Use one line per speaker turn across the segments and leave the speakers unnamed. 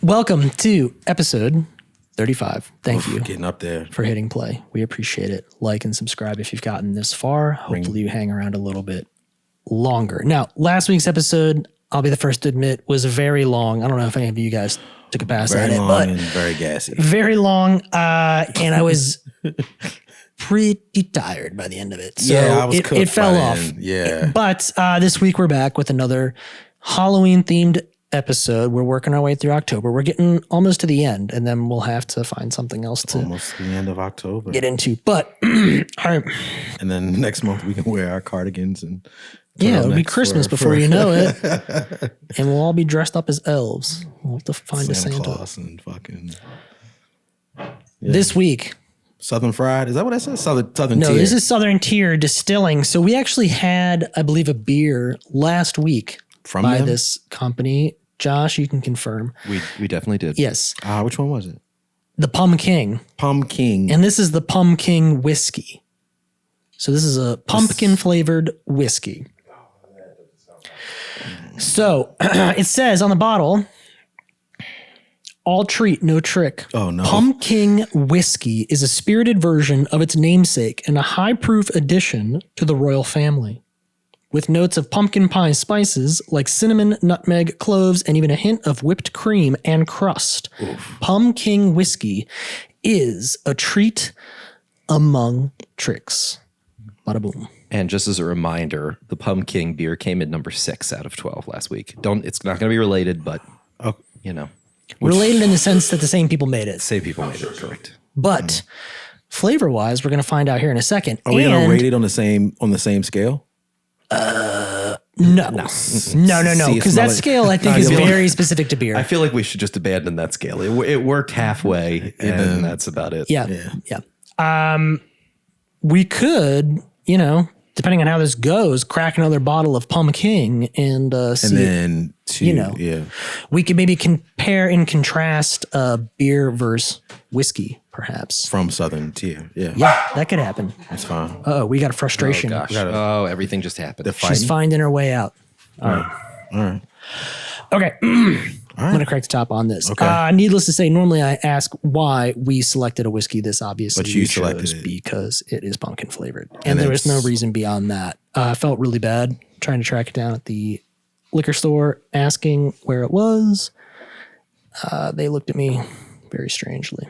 Welcome to episode 35. Thank you
Getting up there.
for hitting play. We appreciate it. Like and subscribe if you've gotten this far. Hopefully you hang around a little bit longer. Now, last week's episode, I'll be the first to admit, was very long. I don't know if any of you guys took a pass at it, but
and very gassy.
very long. And I was pretty tired by the end of it. So
I was
it fell off.
Yeah.
But this week we're back with another Halloween themed episode. We're working our way through October. We're getting almost to the end, and then we'll have to find something else to
Almost the end of October.
get into. But all right.
And then next month we can wear our cardigans and
Yeah, it'll be
turtlenecks
Christmas before you know it. And we'll all be dressed up as elves. We'll have to find a
Santa
Santa.
Claus and fucking
This week.
Southern Fried. Is that what I said? Southern
No,
Tier.
this is Southern Tier Distilling. So we actually had, I believe, a beer last week
From
by
them?
this company. Josh, you can confirm.
We definitely did.
Yes.
Which one was it?
The Pumpkin.
Pumpkin.
And this is the Pumpkin Whiskey. So this is a pumpkin flavored whiskey. So it says on the bottle, all treat, no trick.
Oh, no.
Pumpkin Whiskey is a spirited version of its namesake and a high proof addition to the royal family. With notes of pumpkin pie spices like cinnamon, nutmeg, cloves, and even a hint of whipped cream and crust. Pumpkin Whiskey is a treat among tricks. Bada boom.
And just as a reminder, the Pumpkin beer came in number 6 out of 12 last week. It's not going to be related, but you know,
Related in the sense that the same people made it.
say people made it correct.
But flavor wise, we're going to find out here in a second.
Are we gonna rate it on the same scale?
No.
See,
Because that
it's
scale, I think, is very specific to beer.
I feel like we should just abandon that scale. It worked halfway, and that's about it.
Yeah. We could, depending on how this goes, crack another bottle of Pumpkin and see.
And then
We could maybe compare and contrast beer versus whiskey, perhaps.
from Southern Tier. Yeah.
Yeah, that could happen.
That's fine.
Oh, we got a frustration.
Gosh. Everything just happened.
The
She's
fighting.
finding her way out.
All right.
Okay. I'm going to crack the top on this.
Okay.
Needless to say, normally I ask why we selected a whiskey this obviously.
But you
we
selected
chose
it.
because it is pumpkin flavored. And there was no
it's-
reason beyond that. I felt really bad trying to track it down at the liquor store, asking where it was. They looked at me very strangely.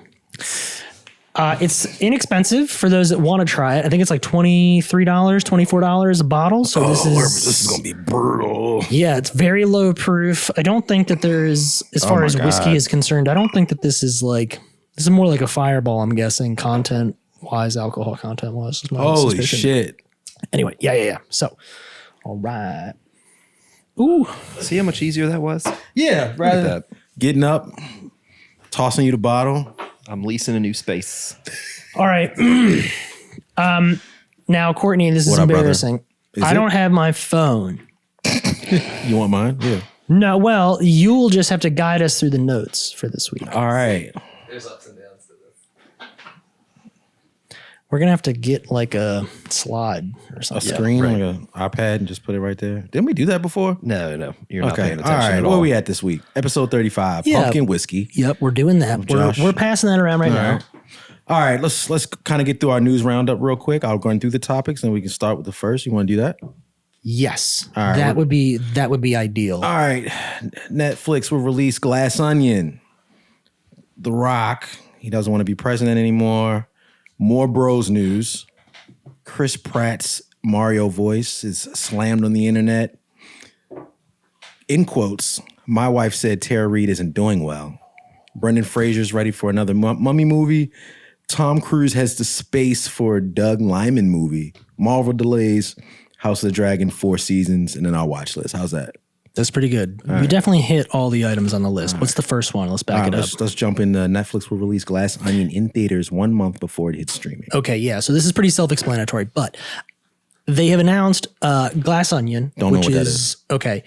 It's inexpensive for those that want to try it. I think it's like $23, $24 a bottle. So this
This is gonna be brutal.
yeah, it's very low proof. I don't think that there's, as far as whiskey is concerned, I don't think that this is more like a fireball, I'm guessing, content wise, alcohol content wise. is my
Holy
suspicion.
shit.
Anyway, yeah. So, all right. Ooh,
See how much easier that was?
Yeah, rather than
that.
getting up, tossing you the bottle.
I'm leasing a new space.
all right. Now, Courtney, this is
What up, brother?
embarrassing.
Is
I
it?
don't have my phone.
You want mine? Yeah.
No, well, you will just have to guide us through the notes for this week.
All right.
There's ups and downs to this.
We're going to have to get like a slide or
A
something.
screen,
right.
like an iPad, and just put it right there. Didn't we do that before?
No, you're not paying
All
attention
right.
at
Where
all.
are we at this week? Episode 35.
Yeah.
Pumpkin whiskey.
Yep, we're doing that.
Josh.
We're passing that around right now.
All right. Let's kind of get through our news roundup real quick. I'll go through the topics and we can start with the first. You want to do that?
Yes,
All right.
that would be ideal.
All right. Netflix will release Glass Onion. The Rock, he doesn't want to be president anymore. More Bros news. Chris Pratt's Mario voice is slammed on the internet. In quotes, my wife said Tara Reid isn't doing well. Brendan Fraser's ready for another Mummy movie. Tom Cruise has the space for a Doug Liman movie. Marvel delays House of the Dragon 4 seasons, and then our watch list. How's that?
That's pretty good. We definitely hit all the items on the list. What's the first one? Let's back it up.
Let's jump in. Netflix will release Glass Onion in theaters 1 month before it hits streaming.
Okay, yeah. So this is pretty self-explanatory, but they have announced Glass Onion,
Don't know
which
what that
is okay.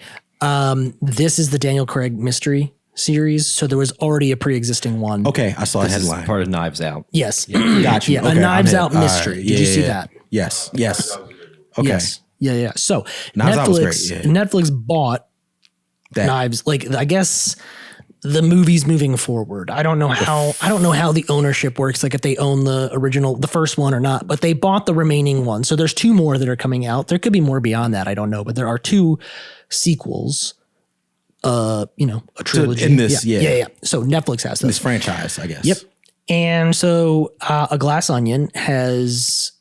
This is the Daniel Craig mystery series, so there was already a pre-existing one.
Okay, I saw a
This is
headline.
part of Knives Out.
Yes.
Got you.
Yeah,
Okay,
a Knives
I'm
Out
in. All
mystery.
right.
Did you see that?
Yes. Okay.
Yes. Yeah. So
Knives Out was
Netflix,
great, yeah.
Netflix bought
That.
Knives. Like, I guess the movies moving forward. I don't know how the ownership works, like if they own the first one or not, but they bought the remaining one. So there's 2 more that are coming out. There could be more beyond that. I don't know, but there are 2 sequels. A trilogy.
In this,
yeah. So Netflix has those.
This franchise, I guess.
Yep. And so A Glass Onion has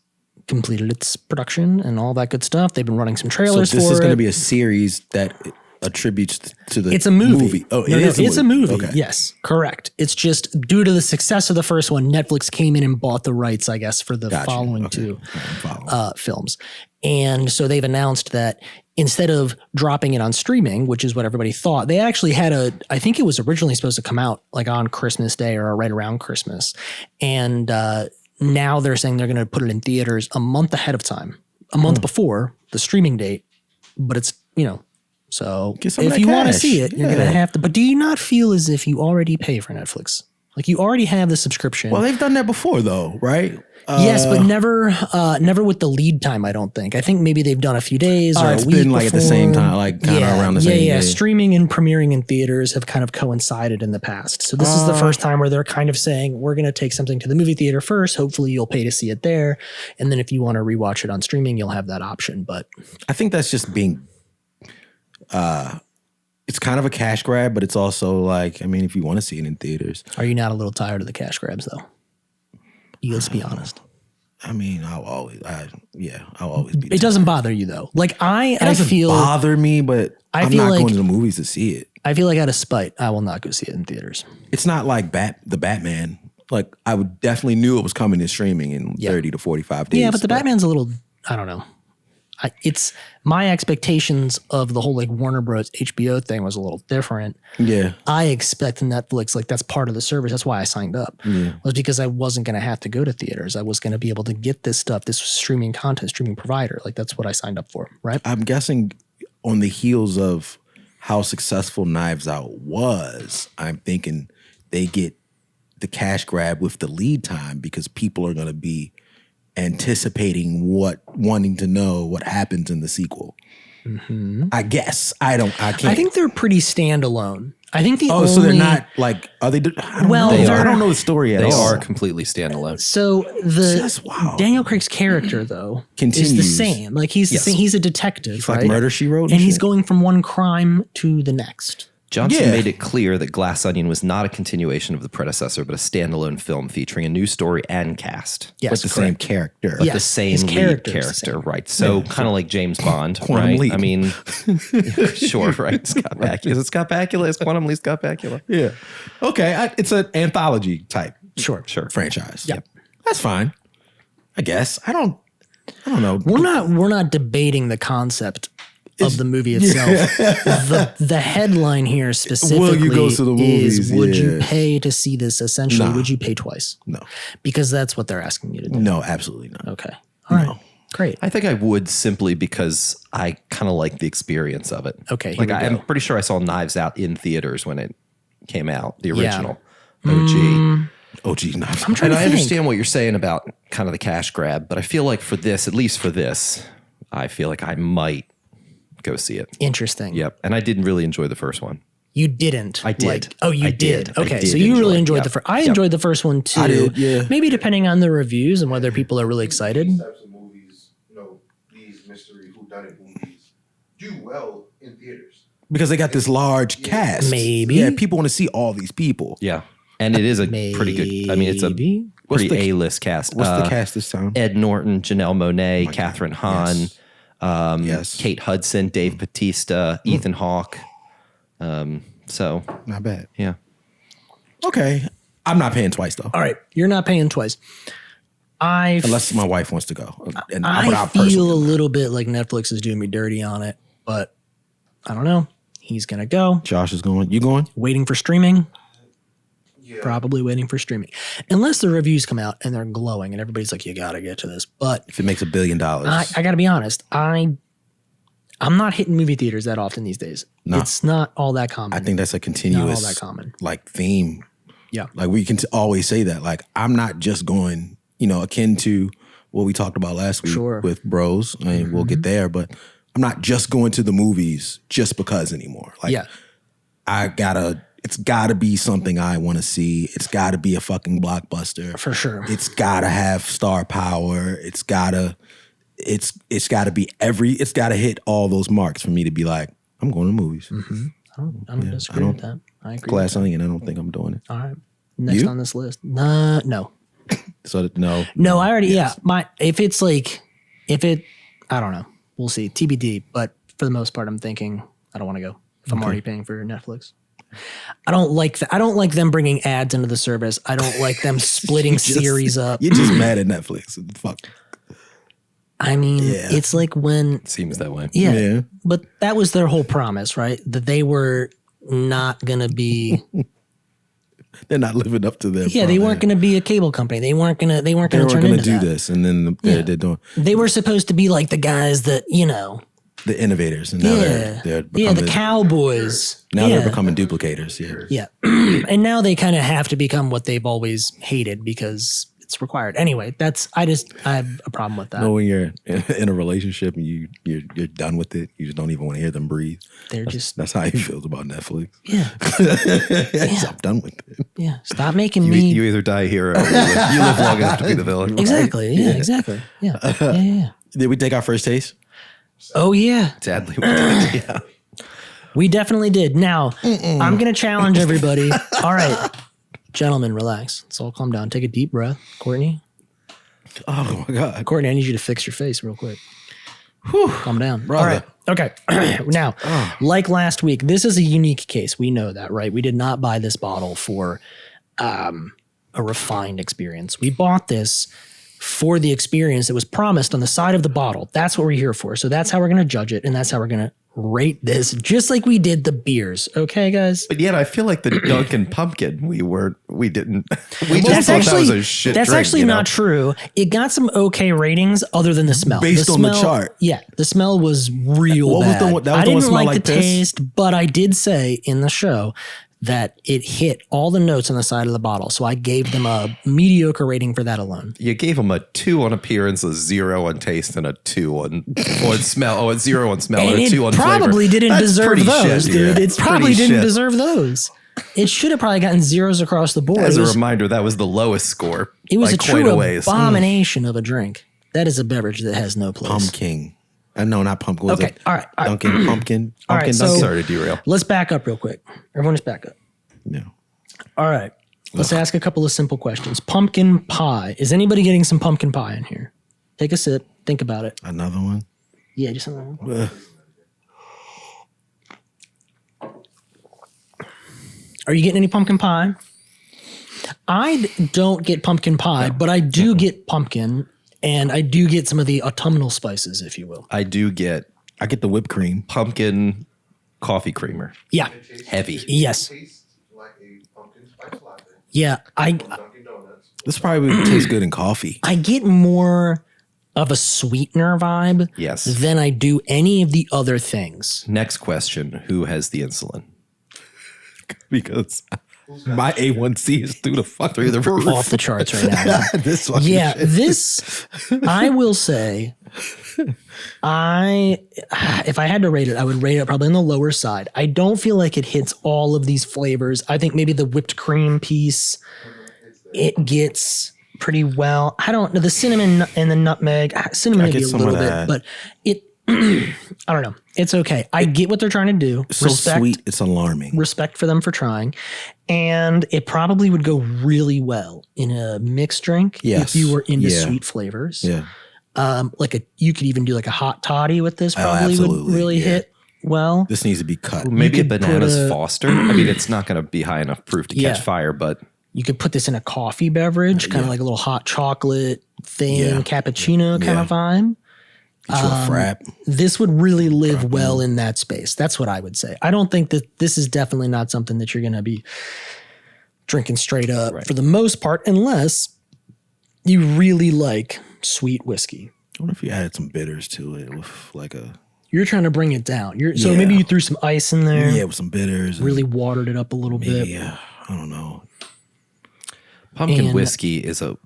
completed its production and all that good stuff. They've been running some trailers for it.
So this is going to be a series that attributes to the
It's a movie.
Oh,
it's a movie.
Okay.
Yes, correct. It's just due to the success of the first one, Netflix came in and bought the rights, I guess, for the following 2 films. And so they've announced that instead of dropping it on streaming, which is what everybody thought, they actually had I think it was originally supposed to come out like on Christmas Day or right around Christmas. And now they're saying they're going to put it in theaters a month ahead of time, a month before the streaming date. But it's, so if you want to see it, you're going to have to. But do you not feel as if you already pay for Netflix? Like you already have the subscription.
Well, they've done that before though, right?
Yes, but never with the lead time, I don't think. I think maybe they've done a few days or a week
it's been like
before.
at the same time, like kind of around the same day.
Yeah. Streaming and premiering in theaters have kind of coincided in the past. So this is the first time where they're kind of saying, we're going to take something to the movie theater first. Hopefully you'll pay to see it there. And then if you want to rewatch it on streaming, you'll have that option. But
I think that's just being, it's kind of a cash grab, but it's also like, I mean, if you want to see it in theaters.
Are you not a little tired of the cash grabs though? Let's be honest.
I mean, I'll always be.
It doesn't bother you though. Like I feel
bother me, but I'm
feel
not
like,
going to the movies to see it.
I feel like out of spite, I will not go see it in theaters.
It's not like the Batman. Like I would definitely knew it was coming in streaming in 30 to 45 days.
Yeah, but the Batman's a little, I don't know. It's my expectations of the whole like Warner Bros. HBO thing was a little different.
Yeah.
I expect Netflix, like that's part of the service. That's why I signed up. Was because I wasn't going to have to go to theaters. I was going to be able to get this stuff. This was streaming content, streaming provider. Like that's what I signed up for, right?
I'm guessing on the heels of how successful Knives Out was, I'm thinking they get the cash grab with the lead time because people are going to be anticipating wanting to know what happens in the sequel. I guess. I can't.
I think they're pretty standalone. I think
so they're not like, are they? I don't know the story at all.
They are completely standalone.
So Daniel Craig's character though is the same. Like he's a detective, right?
Like Murder, She Wrote,
and he's going from one crime to the next.
Johnson made it clear that Glass Onion was not a continuation of the predecessor, but a standalone film featuring a new story and cast.
Yes,
with the same character.
But the same lead character, right? So kind of like James Bond, right?
Leap.
I mean, sure, right? Scott Bakula. Is it Scott Bakula? Is Quantum Leap Scott Bakula?
Yeah. Okay, it's an anthology type
Sure.
franchise.
Yep.
That's fine. I guess. I don't know.
We're not debating the concept of the movie itself. The headline here specifically
Will you go to the movies?
is would you pay to see this essentially? Would you pay twice?
No.
Because that's what they're asking you to do.
No, absolutely not.
Okay. All right. Great.
I think I would simply because I kind of like the experience of it.
Okay, here
Like
we
I'm
go.
pretty sure I saw Knives Out in theaters when it came out, the original OG.
OG Knives.
I'm trying
And
to
I
think.
understand what you're saying about kind of the cash grab, but I feel like for this, at least for this, I feel like I might go see it.
Interesting.
Yep. And I didn't really enjoy the first one.
You didn't.
I did.
You
I
did.
did. I
Okay.
did
So you really
enjoy it.
enjoyed the first. I enjoyed the first one too.
I did, yeah.
Maybe depending on the reviews and whether people are really excited.
These types of movies, these mystery whodunit movies do well in theaters.
Because they got this large cast.
Maybe.
Yeah, people want to see all these people.
Yeah. And it is a pretty good, I mean, it's a
Maybe.
pretty
the-
A-list cast.
What's the cast this time?
Ed Norton, Janelle Monáe, Catherine Hahn,
Yes.
Kate Hudson, Dave Bautista, Ethan Hawke. So,
Not bad.
yeah.
Okay. I'm not paying twice though.
All right. You're not paying twice.
Unless my wife wants to go. And
I feel a little bit like Netflix is doing me dirty on it, but I don't know. He's going to go.
Josh is going. You going?
Waiting for streaming.
Yeah.
Probably waiting for streaming. Unless the reviews come out and they're glowing and everybody's like, you got to get to this. But
If it makes $1 billion.
I got to be honest. I'm not hitting movie theaters that often these days.
No.
It's not all that common.
I think that's a continuous
Not all that common.
like theme.
Yeah.
Like we can always say that. Like I'm not just going, akin to what we talked about last week
Sure.
with Bros. I mean, we'll get there, but I'm not just going to the movies just because anymore. Like
Yeah.
I gotta it's got to be something I want to see. It's got to be a fucking blockbuster.
For sure.
It's got to have star power. It's got to hit all those marks for me to be like, I'm going to movies.
Mm-hmm. I don't disagree with that. I agree.
Glass Onion, I don't think I'm doing it.
All right. Next on this list. No.
So no.
No, I already, I don't know. We'll see. TBD. But for the most part, I'm thinking I don't want to go if I'm already paying for Netflix. I don't like that. I don't like them bringing ads into the service. I don't like them splitting series up.
You're just mad at Netflix. Fuck.
I mean, it's like when...
It seems that way.
Yeah. But that was their whole promise, right? That they were not going to be...
They're not living up to their
promise. They weren't going to be a cable company. They weren't going to turn into that. They weren't going to do
this. And then they're doing...
They were supposed to be like the guys that,
the innovators. And now they're
the cowboys.
Now they're becoming duplicators. Yeah.
And now they kind of have to become what they've always hated because it's required. Anyway, I have a problem with that.
No, when you're in a relationship and you're done with it, you just don't even want to hear them breathe. That's how he feels about Netflix.
Yeah.
I'm done with it.
Yeah. Stop making me.
You either die here or you live long enough to be the villain.
Exactly. Right? Yeah, exactly. Yeah.
Did we take our first taste?
Oh, yeah.
Sadly, we did. Yeah.
We definitely did. Now, I'm going to challenge everybody. All right. Gentlemen, relax. Let's all calm down. Take a deep breath. Courtney.
Oh, my God.
Courtney, I need you to fix your face real quick. Whew. Calm down. Brother. All right. Okay. Now, like last week, this is a unique case. We know that, right? We did not buy this bottle for a refined experience. We bought this for the experience that was promised on the side of the bottle. That's what we're here for. So that's how we're going to judge it, and that's how we're going to rate this, just like we did the beers. Okay, guys?
But yet I feel like the Dunkin' Pumpkin, we didn't.
That's
thought that was a shit
That's
drink,
actually not true. It got some okay ratings other than the smell.
Based on the chart.
Yeah, the smell was real bad. I didn't like the taste, but I did say in the show that it hit all the notes on the side of the bottle. So I gave them a mediocre rating for that alone.
You gave them a 2 on appearance, a 0 on taste, and a 2 on smell. Oh, a 0 on smell and a 2 on flavor.
It probably didn't deserve those,
shit,
dude.
Yeah.
It probably didn't deserve those. It should have probably gotten zeros across the board.
As a reminder, that was the lowest score.
It was a true abomination of a drink. That is a beverage that has no place.
Pumpkin. No, not pumpkin.
Okay, all right.
Dunkin' Pumpkin.
All right, so
sorry to derail.
Let's back up real quick. Everyone just back up.
No.
All right. Let's ask a couple of simple questions. Pumpkin pie. Is anybody getting some pumpkin pie in here? Take a sip. Think about it.
Another one?
Yeah, just another one. Are you getting any pumpkin pie? I don't get pumpkin pie, but I do get pumpkin, and I do get some of the autumnal spices, if you will.
I get
the whipped cream.
Pumpkin coffee creamer.
Yeah.
Heavy.
Yes.
Like a pumpkin spice latte.
Yeah,
Dunkin' Donuts.
This probably would taste good in coffee.
I get more of a sweetener vibe than I do any of the other things.
Next question. Who has the insulin?
Because my A1C is through the roof.
Off the charts right now.
This one.
Yeah, this, I will say, if I had to rate it, I would rate it probably on the lower side. I don't feel like it hits all of these flavors. I think maybe the whipped cream piece, it gets pretty well. I don't know, the cinnamon and the nutmeg, cinnamon maybe a little bit, but it, I don't know. It's okay. I get what they're trying to do.
So sweet, it's alarming.
Respect for them for trying. And it probably would go really well in a mixed drink if you were into sweet flavors.
Yeah.
You could even do like a hot toddy with this. Probably would really hit well.
This needs to be cut.
Maybe a Bananas Foster. I mean, it's not going to be high enough proof to catch fire, but
you could put this in a coffee beverage, kind of like a little hot chocolate thing, cappuccino kind of vibe. This would really live well in that space. That's what I would say. I don't think that this is definitely not something that you're going to be drinking straight up for the most part, unless you really like sweet whiskey.
I wonder if you added some bitters to it with like a...
You're trying to bring it down. So maybe you threw some ice in there.
Yeah, with some bitters.
Really watered it up a little bit.
Yeah, I don't know.
Pumpkin whiskey is a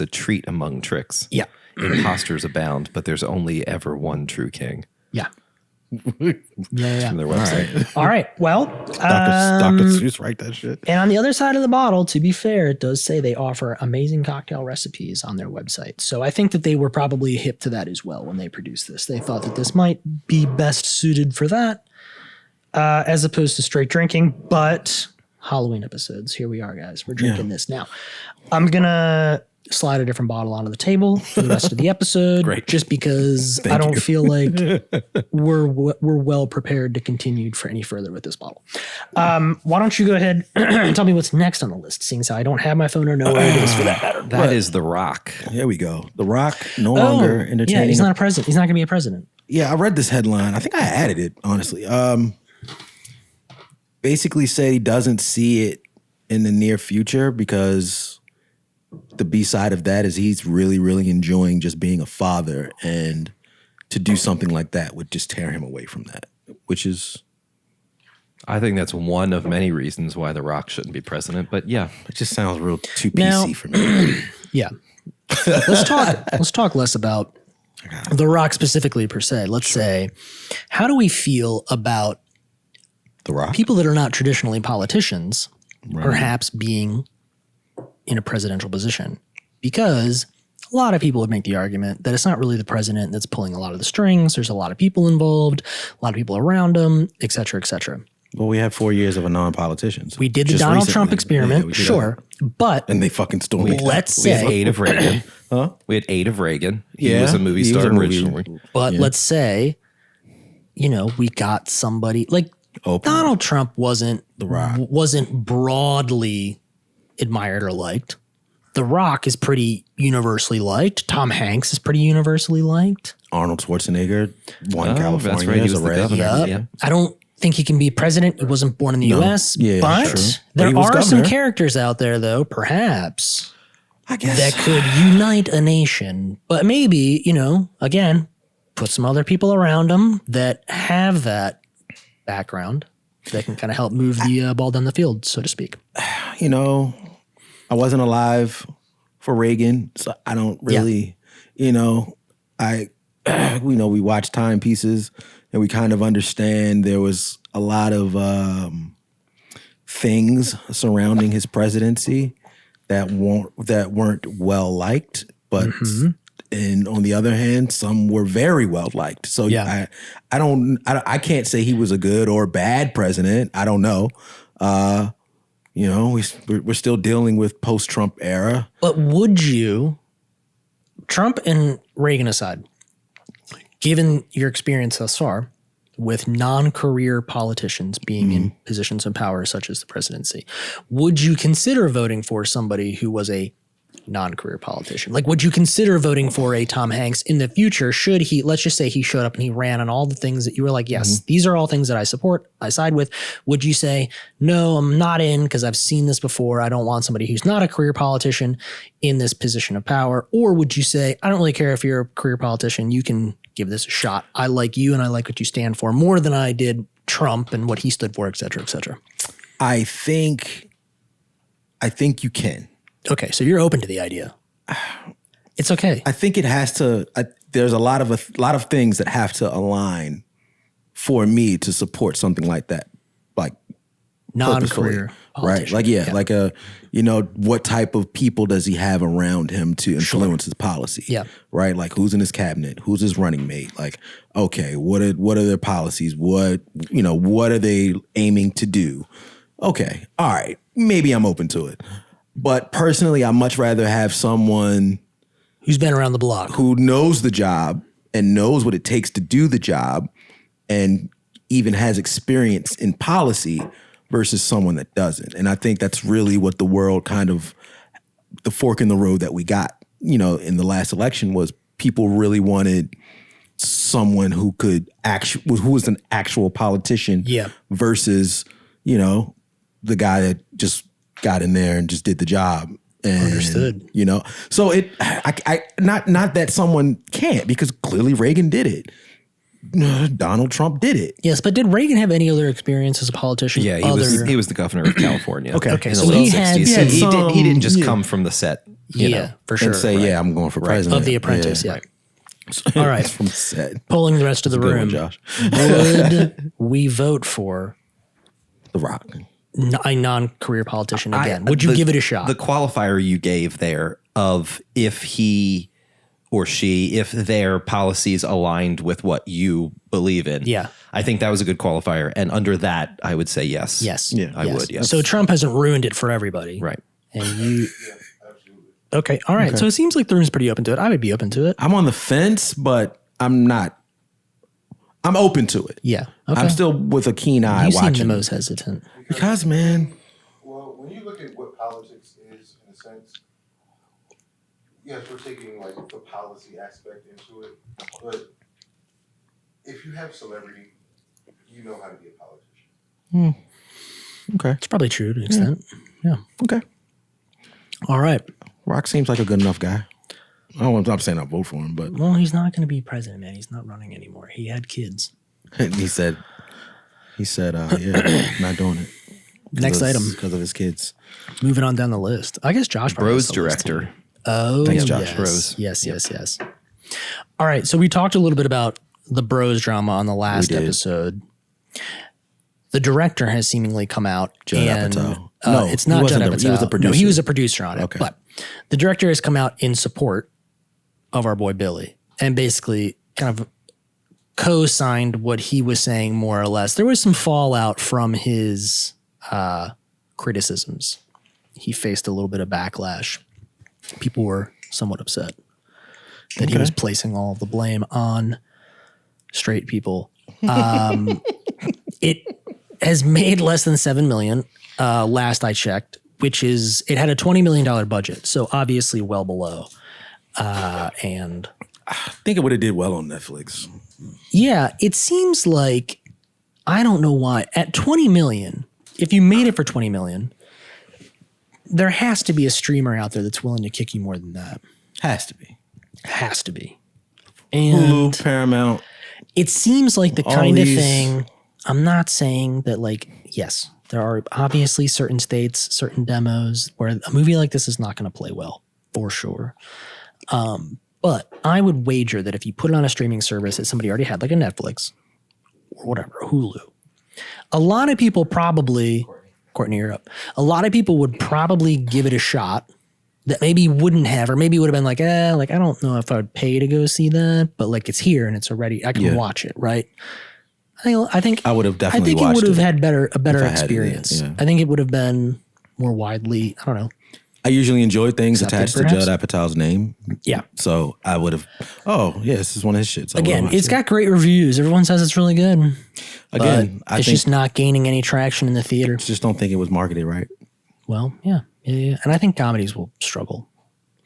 treat among tricks.
Yeah.
Imposters abound, but there's only ever one true king.
Yeah. Yeah.
from their website.
All right. Well,
Dr. Seuss write that shit.
and on the other side of the bottle, to be fair, it does say they offer amazing cocktail recipes on their website. So I think that they were probably hip to that as well when they produced this. They thought that this might be best suited for that as opposed to straight drinking. But Halloween episodes, here we are, guys. We're drinking this now. I'm going to slide a different bottle onto the table for the rest of the episode.
Great.
Just because I don't feel like we're well prepared to continue for any further with this bottle. Why don't you go ahead and tell me what's next on the list, seeing as I don't have my phone or know where it is for that matter.
That is The Rock.
Here we go. The Rock no longer entertaining.
Yeah, he's not a president. He's not going to be a president.
Yeah, I read this headline. I think I added it, honestly. Basically said he doesn't see it in the near future because the B side of that is he's really, really enjoying just being a father, and to do something like that would just tear him away from that, which is...
I think that's one of many reasons why The Rock shouldn't be president. But yeah,
It just sounds real too PC
Now-
for me.
Yeah. Let's talk less about The Rock specifically per se. Let's say, how do we feel about
The Rock?
people that are not traditionally politicians perhaps being in a presidential position? Because a lot of people would make the argument that it's not really the president that's pulling a lot of the strings. There's a lot of people involved, a lot of people around him, et cetera, et cetera.
Well, we had 4 years of a non-politician.
We did the
Just
Donald
recently.
Trump experiment,
Yeah, we did
sure. But
that. And they fucking stole me.
let's
we had
say,
8 of Reagan.
Huh?
We had 8 of Reagan. He
Yeah,
was a movie
he was
star
a movie-
originally.
but let's say, we got somebody like
Open.
Donald Trump wasn't
Rock.
wasn't broadly admired or liked. The Rock is pretty universally liked. Tom Hanks is pretty universally liked.
Arnold Schwarzenegger won
Oh,
California
that's right. He
as
was
a
the
red.
governor.
Yep.
Yeah.
I don't think he can be president. He wasn't born in the U.S.
Yeah,
but
true. But
there
he was
are some
governor.
characters out there, though, perhaps,
I guess.
that could unite a nation. But maybe, again, put some other people around him that have that background that can kind of help move the ball down the field, so to speak.
I wasn't alive for Reagan, so I don't really, we watch timepieces and we kind of understand there was a lot of things surrounding his presidency that weren't well liked, but and on the other hand, some were very well liked. So I can't say he was a good or bad president. I don't know. We're still dealing with post-Trump era.
But would you, Trump and Reagan aside, given your experience thus far with non-career politicians being in positions of power such as the presidency, would you consider voting for somebody who was a non-career politician? Like, would you consider voting for a Tom Hanks in the future should he, let's just say he showed up and he ran on all the things that you were like, yes, these are all things that I support, I side with. Would you say, no, I'm not in because I've seen this before. I don't want somebody who's not a career politician in this position of power? Or would you say, I don't really care if you're a career politician, you can give this a shot. I like you and I like what you stand for more than I did Trump and what he stood for, et cetera, et cetera.
I think you can.
Okay, so you're open to the idea. It's okay.
I think it has to. There's a lot of things that have to align for me to support something like that, like
Non-career
right?
politician.
Like what type of people does he have around him to influence his policy?
Yeah.
Right. Like who's in his cabinet? Who's his running mate? Like, okay, what are their policies? What are they aiming to do? Okay, all right, maybe I'm open to it. But personally, I'd much rather have someone
Who's been around the block.
who knows the job and knows what it takes to do the job and even has experience in policy versus someone that doesn't. And I think that's really what the world kind of, the fork in the road that we got, in the last election was people really wanted someone who who was an actual politician versus, the guy that just got in there and just did the job. And,
Understood.
So not that someone can't, because clearly Reagan did it. Donald Trump did it.
Yes, but did Reagan have any other experience as a politician?
Yeah, he was the governor of California.
Okay,
in the
so
late
he had
60s. He didn't just
some-
come from the set.
Yeah, for sure.
And say, yeah, I'm going for president.
Of The Apprentice, yeah. All right.
From the set.
Polling the rest of the
Good one,
room.
Josh.
Would we vote for
The Rock.
a non-career politician again? Would you give it a shot?
The qualifier you gave there of if he or she, if their policies aligned with what you believe in.
Yeah.
I think that was a good qualifier. And under that, I would say yes.
Yes.
Yeah,
I would, yes.
So Trump hasn't ruined it for everybody.
Right.
And you... Okay. All right. So it seems like the room's pretty open to it. I would be open to it.
I'm on the fence, but I'm not. I'm open to it.
Yeah. Okay.
I'm still with a keen eye
You seem
watching.
the most hesitant.
Because, man,
Well, when you look at what politics is, in a sense, yes, we're taking like the policy aspect into it, but if you have celebrity, you know how to be a politician.
okay.
It's probably true to an extent. Yeah.
Okay.
All right.
Rock seems like a good enough guy. I'm saying I'll vote for him, but
Well, he's not going to be president, man. He's not running anymore. He had kids.
he said, yeah, not doing it.
Next item.
Because of his kids.
Moving on down the list. I guess Josh probably
Bros
has the list
director.
here. Oh,
Thanks, Josh.
yes.
Bros.
Yes. All right. So we talked a little bit about the Bros drama on the last
did.
episode. The director has seemingly come out.
Judd
and,
Apatow.
No,
No,
it's
he
not
wasn't
Judd
the-
Apatow.
he was a
No,
producer.
he was a producer on it.
Okay.
But the director has come out in support of our boy Billy and basically kind of co-signed what he was saying more or less. There was some fallout from his criticisms. He faced a little bit of backlash. People were somewhat upset that he was placing all the blame on straight people. It has made less than $7 million last I checked, which is, it had a $20 million budget. So obviously well below. And
I think it would have did well on Netflix.
yeah, it seems like, I don't know why, at 20 million, if you made it for 20 million, there has to be a streamer out there that's willing to kick you more than that.
Has to be.
Has to be. And
Hulu, Paramount.
it seems like the
All
kind of
these-
thing, I'm not saying that, like, yes, there are obviously certain states, certain demos where a movie like this is not going to play well, for sure. But I would wager that if you put it on a streaming service that somebody already had, like a Netflix or whatever, Hulu, a lot of people probably, Courtney, you're up. A lot of people would probably give it a shot that maybe wouldn't have, or maybe would have been like, like, I don't know if I would pay to go see that, but like it's here and it's already, I can watch it, right? I think
I would have definitely
I think it
watched
would have
it
had a better
if I had it,
experience.
yeah.
I think it would have been more widely, I don't know.
I usually enjoy things attached to
perhaps?
Judd Apatow's name.
Yeah.
So I would have, this is one of his shits. I
Again,
would've watched
it's got great reviews. Everyone says it's really good.
Again,
but
I
it's
think,
just not gaining any traction in the theater.
just don't think it was marketed right.
Well, yeah. And I think comedies will struggle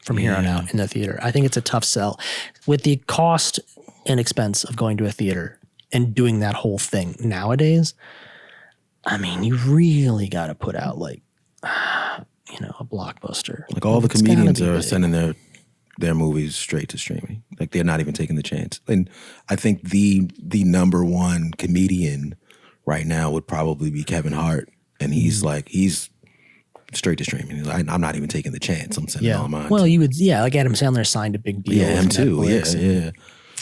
from here on out in the theater. I think it's a tough sell. With the cost and expense of going to a theater and doing that whole thing nowadays, I mean, you really got to put out like, a blockbuster.
Like all the
It's gotta
comedians
be
are
big.
sending their movies straight to streaming. Like they're not even taking the chance. And I think the number one comedian right now would probably be Kevin Hart. And he's straight to streaming. He's like, I'm not even taking the chance. I'm sending all mine.
Well, you would, like Adam Sandler signed a big deal.
yeah, him
with
too.
Netflix and-
Yeah.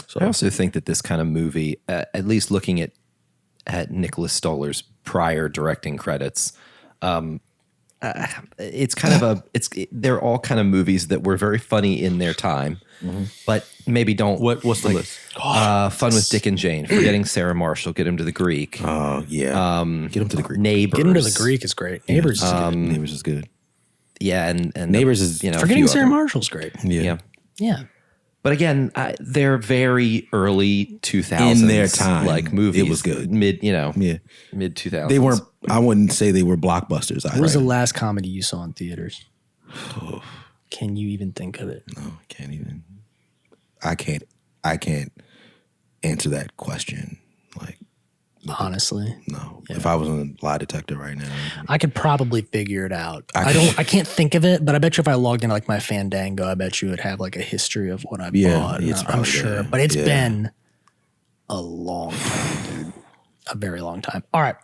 So
I also think that this kind of movie, at least looking at Nicholas Stoller's prior directing credits, it's kind of they're all kind of movies that were very funny in their time, but maybe don't.
what's the list?
Fun with Dick and Jane, Forgetting Sarah Marshall, Get Him to the Greek,
Oh yeah. Get him to the Greek.
Neighbors.
Get into the Greek is great. Neighbors is good.
Neighbors is good.
Yeah, and
Neighbors is
a
Forgetting
few
Sarah
other-
Marshall's great.
Yeah.
Yeah.
But again, they're very early 2000s.
In their time,
like movies.
it was good.
Mid
Yeah.
mid 2000s.
They weren't. I wouldn't say they were blockbusters.
What was the last comedy you saw in theaters? Can you even think of it?
No, I can't even. I can't answer that question. Like,
Honestly,
no. If I was on a lie detector right now,
I could probably figure it out. I can't think of it, but I bet you if I logged into like my Fandango, I bet you would have like a history of what I bought.
it's
I'm
probably
sure,
there.
but it's
Yeah.
been a long time, dude. A very long time. All right,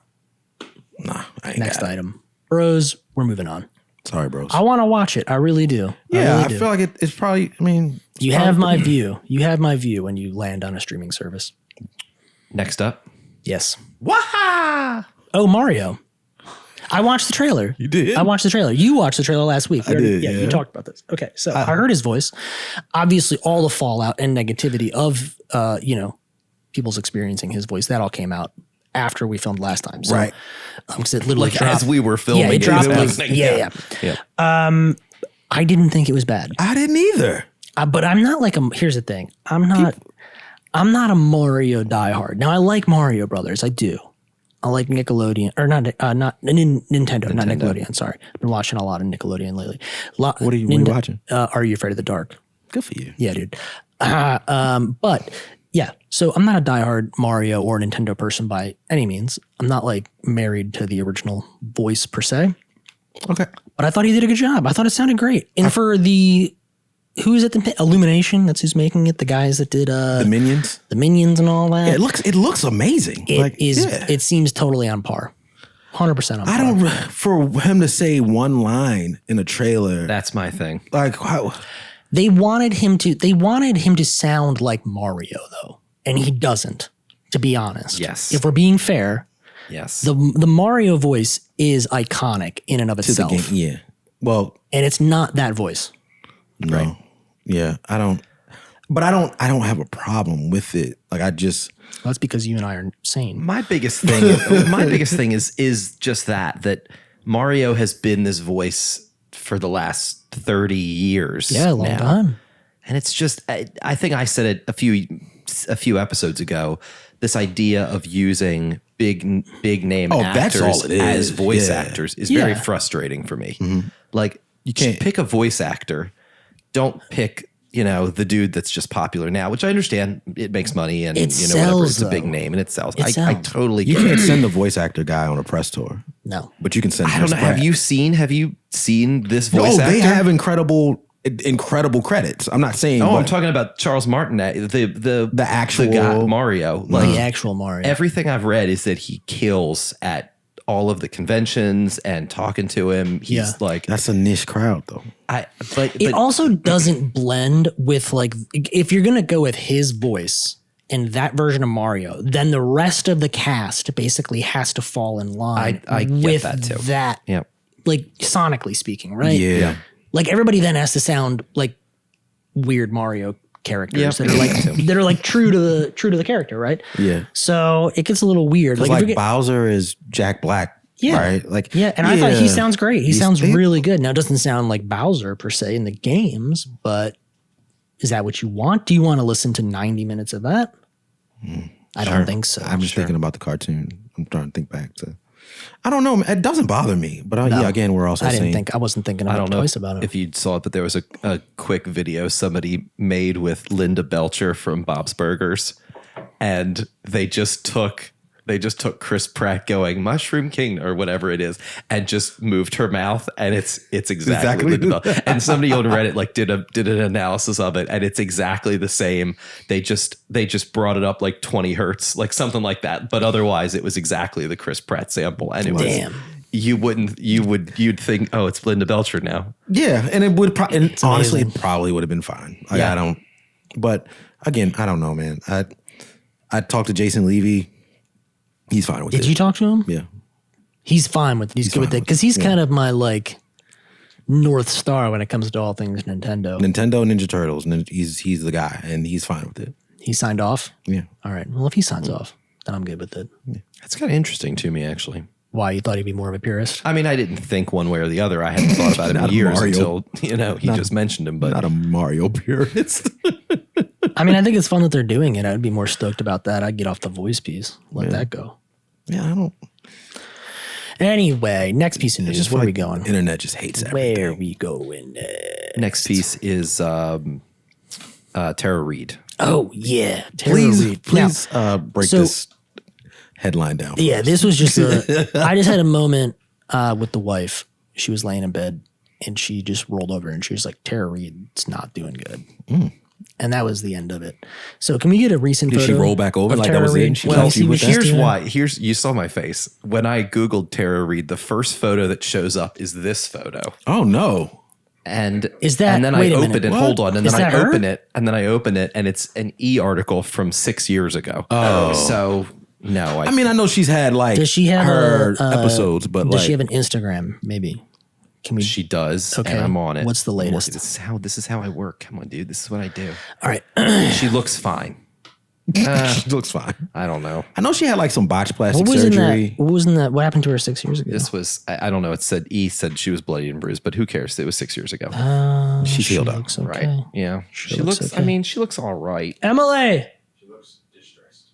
nah. I ain't
next
got it.
item. Bros, we're moving on.
Sorry, bros.
I want to watch it. I really do.
Yeah,
really
I
do.
feel like it's probably. I mean,
You have my view. You have my view when you land on a streaming service.
Next up.
Yes.
Waha!
Oh, Mario. I watched the trailer.
You did?
I watched the trailer. You watched the trailer last week.
I did,
Yeah,
yeah.
you talked about this. Okay, so I heard his voice. Obviously, all the fallout and negativity of people's experiencing his voice, that all came out after we filmed last time. So,
Right.
'cause it literally
Like
dropped.
as we were filming.
Yeah, it dropped.
was
Like,
happening.
yeah. I didn't think it was bad.
I didn't either.
But I'm not like a. Here's the thing. I'm not a Mario diehard. Now I like Mario Brothers. I do. I like Nickelodeon or not Nintendo, not Nickelodeon. Sorry, I've been watching a lot of Nickelodeon lately.
What are you watching?
Are You Afraid of the Dark?
Good for you.
Yeah, dude. But yeah, so I'm not a diehard Mario or Nintendo person by any means. I'm not like married to the original voice per se.
Okay.
But I thought he did a good job. I thought it sounded great. And for the who's at the Illumination, that's who's making it. The guys that did
The Minions.
the Minions and all that.
Yeah, it looks amazing.
It seems totally on par. 100% on par.
I don't for him to say one line in a trailer.
That's my thing.
Like how
They wanted him to sound like Mario though, and he doesn't, to be honest.
Yes.
If we're being fair,
Yes.
the Mario voice is iconic in and of
to the
itself.
game. Yeah. Well,
And it's not that voice.
no.
Right.
Yeah. I don't have a problem with it. Like I just
Well, that's because you and I are sane.
My biggest thing is just that Mario has been this voice for the last 30 years.
Yeah, a long
now.
time.
And it's just I think I said it a few episodes ago, this idea of using big name
that's
actors
all it is.
as voice
Yeah.
actors is very
Yeah.
frustrating for me. Like you
can't-
pick a voice actor. Don't pick the dude that's just popular now, which I understand it makes money and
It
whatever.
sells,
It's a big
though.
name and it sells.
It
I
sells.
totally
you
get it.
can't send the voice actor guy on a press tour,
No.
but you can send.
I don't know.
Chris Pratt.
Have you seen this voice actor?
They have incredible credits. I'm not saying.
Oh,
but
I'm talking about Charles Martinet, the
actual-
guy, Mario. Like
The actual Mario.
everything I've read is that he kills at all of the conventions and talking to him. He's
Yeah.
like,
That's a niche crowd, though.
It also doesn't blend with like if you're gonna go with his voice and that version of Mario, then the rest of the cast basically has to fall in line
I get
with
that too.
that,
yeah.
like sonically speaking, right?
Yeah.
Like everybody then has to sound like weird Mario characters
Yep.
that are like true to the character, right?
Yeah.
So it gets a little weird.
Because
Like, if
like
you're
Bowser is Jack Black.
Yeah.
Right. Like
yeah, and I thought he sounds great. He sounds
they-
really good. Now it doesn't sound like Bowser per se in the games, but is that what you want? Do you want to listen to 90 minutes of that? I don't think so.
I'm just thinking about the cartoon. I'm trying to think back to. I don't know. It doesn't bother me, but yeah, again, we're also
I didn't
saying
think I wasn't thinking
I
about
don't
it
know
twice about it.
if you saw it, but there was a quick video somebody made with Linda Belcher from Bob's Burgers, and they just took Chris Pratt going Mushroom King or whatever it is, and just moved her mouth, and it's exactly. Linda Belcher. And somebody on Reddit like did an analysis of it, and it's exactly the same. They just brought it up like 20 hertz, like something like that, but otherwise it was exactly the Chris Pratt sample, and it was.
Damn.
You'd think, oh, it's Linda Belcher now.
yeah, and it would and honestly,
amazing.
it probably would have been fine. Like,
Yeah.
I don't. But again, I don't know, man. I talked to Jason Levy. He's fine with it.
Did you talk to him?
Yeah.
He's fine with it. He's good with
fine
it because he's kind of my like North Star when it comes to all things Nintendo.
Nintendo Ninja Turtles. He's the guy, and he's fine with it.
He signed off.
Yeah.
All right. Well, if he signs off, then I'm good with it.
That's kind of interesting to me, actually.
Why, you thought he'd be more of a purist?
I mean, I didn't think one way or the other. I hadn't thought about it
Not
in
a
years
Mario.
until he just mentioned him. But
Not a Mario purist.
I mean, I think it's fun that they're doing it. I'd be more stoked about that. I'd get off the voice piece. Let that go.
Yeah, I don't.
Anyway, next piece of news.
Just
Where
feel
are we
like
going?
Internet just hates everything.
Where we going?
next piece is Tara Reid.
Oh yeah, Tara
Please,
Reid.
please break
so-
this headline down. For
Yeah,
us.
this was just I just had a moment with the wife. She was laying in bed and she just rolled over and she was like, Tara Reid's not doing good. And that was the end of it. So can we get a recent
Did
photo?
she roll back over
of
like that
Tara
was it?
Reid?
And she
Well,
helped you with that?
Here's
Yeah.
why. You saw my face. When I Googled Tara Reid, the first photo that shows up is this photo.
Oh no.
And
Is that-
and then
wait
I
a
open
minute,
it,
what?
hold on, and
Is
then I
that her?
open it, and it's an article from 6 years ago.
Oh.
So no,
I mean, I know she's had like
Does she have
her
a,
episodes, but
Does
like
she have an Instagram? Maybe. Can we?
she does,
Okay.
and I'm on it.
What's the
I'm working.
latest?
This is how I work. Come on, dude. This is what I do.
All right.
She looks fine.
she looks fine.
I don't know.
I know she had like some botched plastic
What was in
surgery.
that? What was in that? What happened to her 6 years ago?
This was I don't know. It said said she was bloody and bruised, but who cares? It was 6 years ago.
She's
she
healed up.
looks okay.
Right. Yeah. She
looks
looks
okay.
I mean, she looks all right.
Emily.
She looks distressed.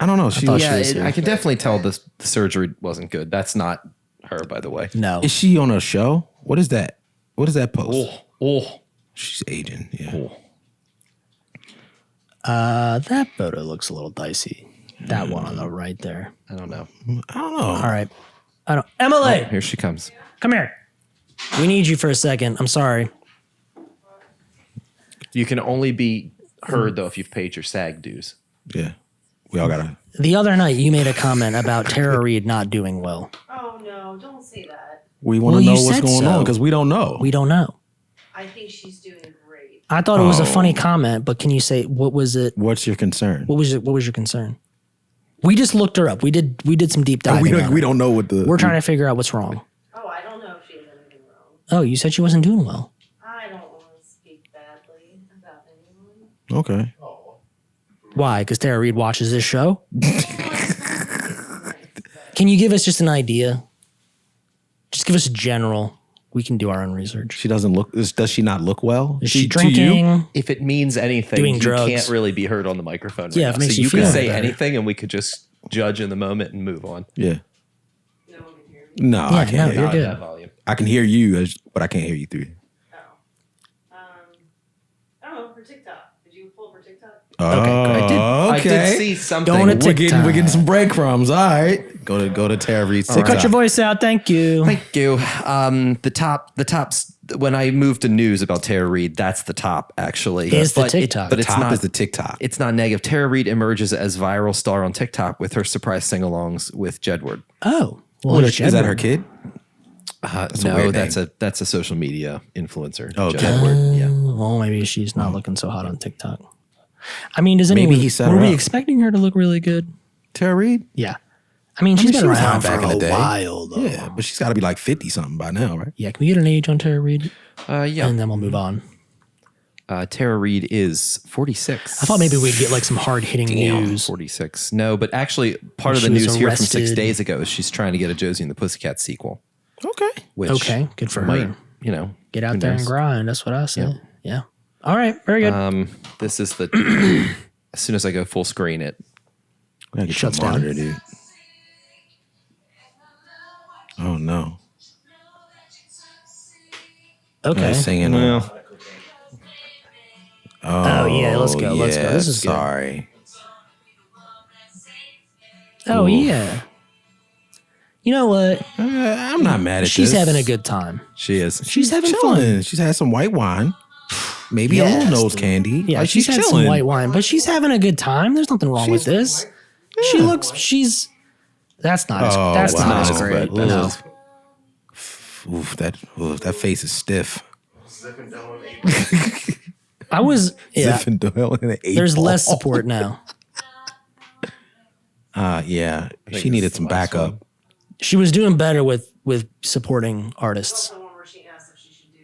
I don't know. She
thought
was,
she
Yeah,
was here.
I can definitely tell the surgery wasn't good. That's not her, by the way.
No.
is she on a show? What is that? What is that post?
Oh.
She's aging. Yeah.
That photo looks a little dicey. That one on the right there.
I don't know.
I don't know.
All right. I don't. Emily,
Here she comes.
come here. We need you for a second. I'm sorry.
You can only be heard though if you've paid your SAG dues.
Yeah. We all gotta.
The other night, you made a comment about Tara Reid not doing well.
Oh no, don't say that.
We want to
Well, you
know what's
said
going
so.
on because we don't know.
We don't know.
I think she's doing great.
I thought it was a
Oh.
funny comment, but can you say what was it?
What's your concern?
What was your concern? We just looked her up. We did some deep diving.
we don't know what the.
We're trying to figure out what's wrong.
Oh, I don't know if she has anything wrong.
Oh, you said she wasn't doing well.
I don't want to speak badly about anyone.
Okay.
Why? Because Tara Reid watches this show? Can you give us just an idea? Just give us a general. We can do our own research.
She doesn't look. Does she not look well?
Is she
to you?
drinking?
If it means anything,
Doing
you
drugs.
can't really be heard on the microphone.
Yeah,
right
if it
now.
makes
So
you
you can
feel
say
better.
anything, and we could just judge in the moment and move on.
Yeah.
No one can hear me.
No, I can't.
no,
hear
you're
you.
good.
That volume.
I can hear you, but I can't hear you through.
Oh. I don't know, for TikTok. Did you pull for TikTok?
Oh,
I did see something.
Going to
We're getting
TikTok.
some breadcrumbs. All right. Go to Tara Reid's
So
TikTok.
cut your voice out. Thank you.
Thank you. The tops. When I moved to news about Tara Reid, that's the top actually.
Is the
But
TikTok.
but it's
Top
not.
is the TikTok.
It's not negative. Tara Reid emerges as viral star on TikTok with her surprise sing-alongs with Jedward.
Oh, well,
What
who's
is that?
Jedward?
Her kid?
No,
a weird
that's a social media influencer.
Oh,
Jedward. Yeah.
Well, maybe she's not looking so hot on TikTok. I mean, does anyone?
Maybe he set
were
her
we
up.
expecting her to look really good?
Tara Reid?
Yeah. I mean, she's been
she was
around
hot
for
back in
a
the day.
while, though.
Yeah, but she's got to be like 50 something by now, right?
Yeah, can we get an age on Tara Reid?
Yeah.
And then we'll move on.
Tara Reid is 46.
I thought maybe we'd get like some hard hitting news.
46. No, but actually, part of
She
the
was
news here from 6
arrested.
days ago is she's trying to get a Josie and the Pussycat sequel.
Okay.
Which
Okay, good for
might,
her.
you know,
Get
who
out there and
knows?
grind. That's what I say. Yeah. All right. Very good.
This is the. As soon as I go full screen, it.
Gotta get
Shuts
your
down.
monitor, dude. Oh, no.
Okay.
Singing.
Oh, yeah. Let's go. Let's go. This is good.
sorry.
Oh, yeah. You know what?
I'm not mad at
She's
this.
having a good time.
She is.
She's having
chilling.
fun.
She's had some white wine. Maybe
Yes,
a little nose
dude.
candy.
Yeah,
Like,
she's had
chilling.
some white wine, but she's having a good time. There's nothing wrong with this. She looks. That's not. As,
Oh,
that's
wow.
not as
That's
great.
bad.
No.
Oof, that face is stiff.
Zinfandel and April.
I was. Yeah.
Zinfandel and an eight
There's
ball.
less support now.
Yeah. She
this
needed
is
some
the last
backup.
She was doing better with supporting artists.
Also one where she asked if she should do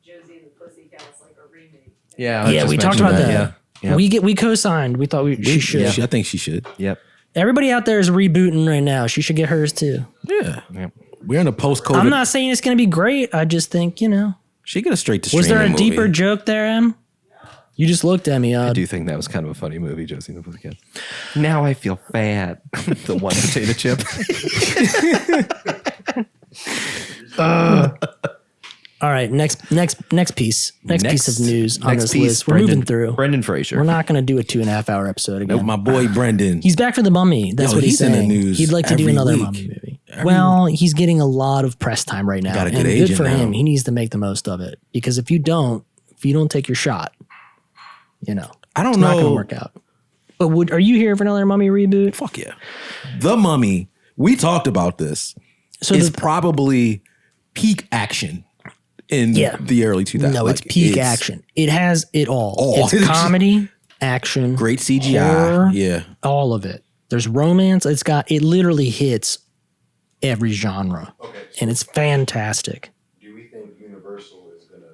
Josie and the Pussycats like a remake.
Yeah. I
Yeah,
just
we talked
mentioned
about that.
Yeah.
We co-signed. We thought she should.
I think she should.
Yep.
Everybody out there is rebooting right now. She should get hers too.
Yeah.
Yep.
We're in a post-COVID.
I'm not saying it's going to be great. I just think
She get a straight to streaming
Was there a
movie.
deeper joke there, Em? You just looked at me
I
odd.
do think that was kind of a funny movie, Josie and the Pussycat. Now I feel fat. The one potato chip.
All right, next piece. Next piece of news on
next
this
piece,
list. We're moving through.
Brendan Fraser.
We're not going to do a 2.5-hour episode again.
Nope, my boy Brendan.
He's back for the Mummy. That's
Yo,
what he's
he's in the
saying.
news
He'd like to do
every
another
week.
Mummy movie. Well, he's getting a lot of press time right now.
Got a good
and
agent
good for
now.
him. He needs to make the most of it. Because if you don't, If you don't take your shot,
I don't
it's
know.
not going to work out. But are you here for another Mummy reboot?
Fuck yeah. The Mummy. We talked about this.
So
It's probably peak action in the early 2000s.
No, it's peak action. It has it all.
All.
It's comedy, action,
Great CGI.
horror,
Yeah.
all of it. There's romance. It literally hits every genre.
Okay, so
And it's fantastic.
do we think Universal is gonna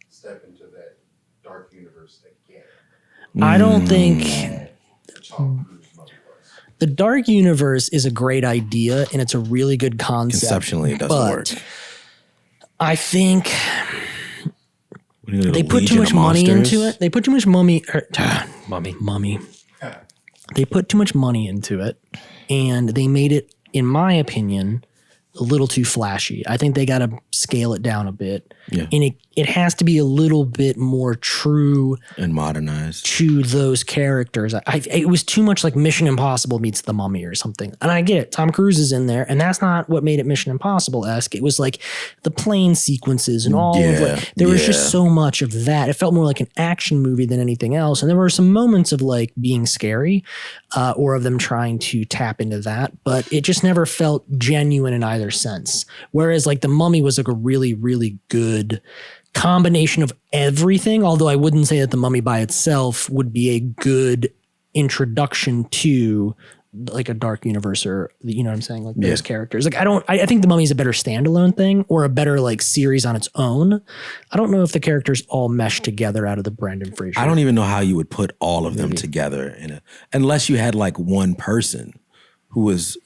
step into that dark universe again?
I don't think
The Tom Cruise Mummy was.
the dark universe is a great idea and it's a really good concept.
Conceptually, it doesn't
but
work.
I think
What are you gonna
they
do,
put too
Legion
much
of
money
Monsters?
into it. They put too much mummy.
Mummy.
They put too much money into it, and they made it, in my opinion, a little too flashy. I think they got to scale it down a bit,
Yeah.
and it has to be a little bit more true
And modernized.
to those characters. It was too much like Mission Impossible meets The Mummy or something. And I get it. Tom Cruise is in there, and that's not what made it Mission Impossible-esque. It was like the plane sequences and all of like, there was just so much of that. It felt more like an action movie than anything else. And there were some moments of like being scary or of them trying to tap into that, but it just never felt genuine in either sense. Whereas like The Mummy was like a really, really good combination of everything, although I wouldn't say that The Mummy by itself would be a good introduction to like a dark universe or you know what I'm saying, like those characters. Like I think The Mummy is a better standalone thing or a better like series on its own. I don't know if the characters all mesh together out of the Brendan Fraser.
I don't even know how you would put all of them together unless you had like one person who was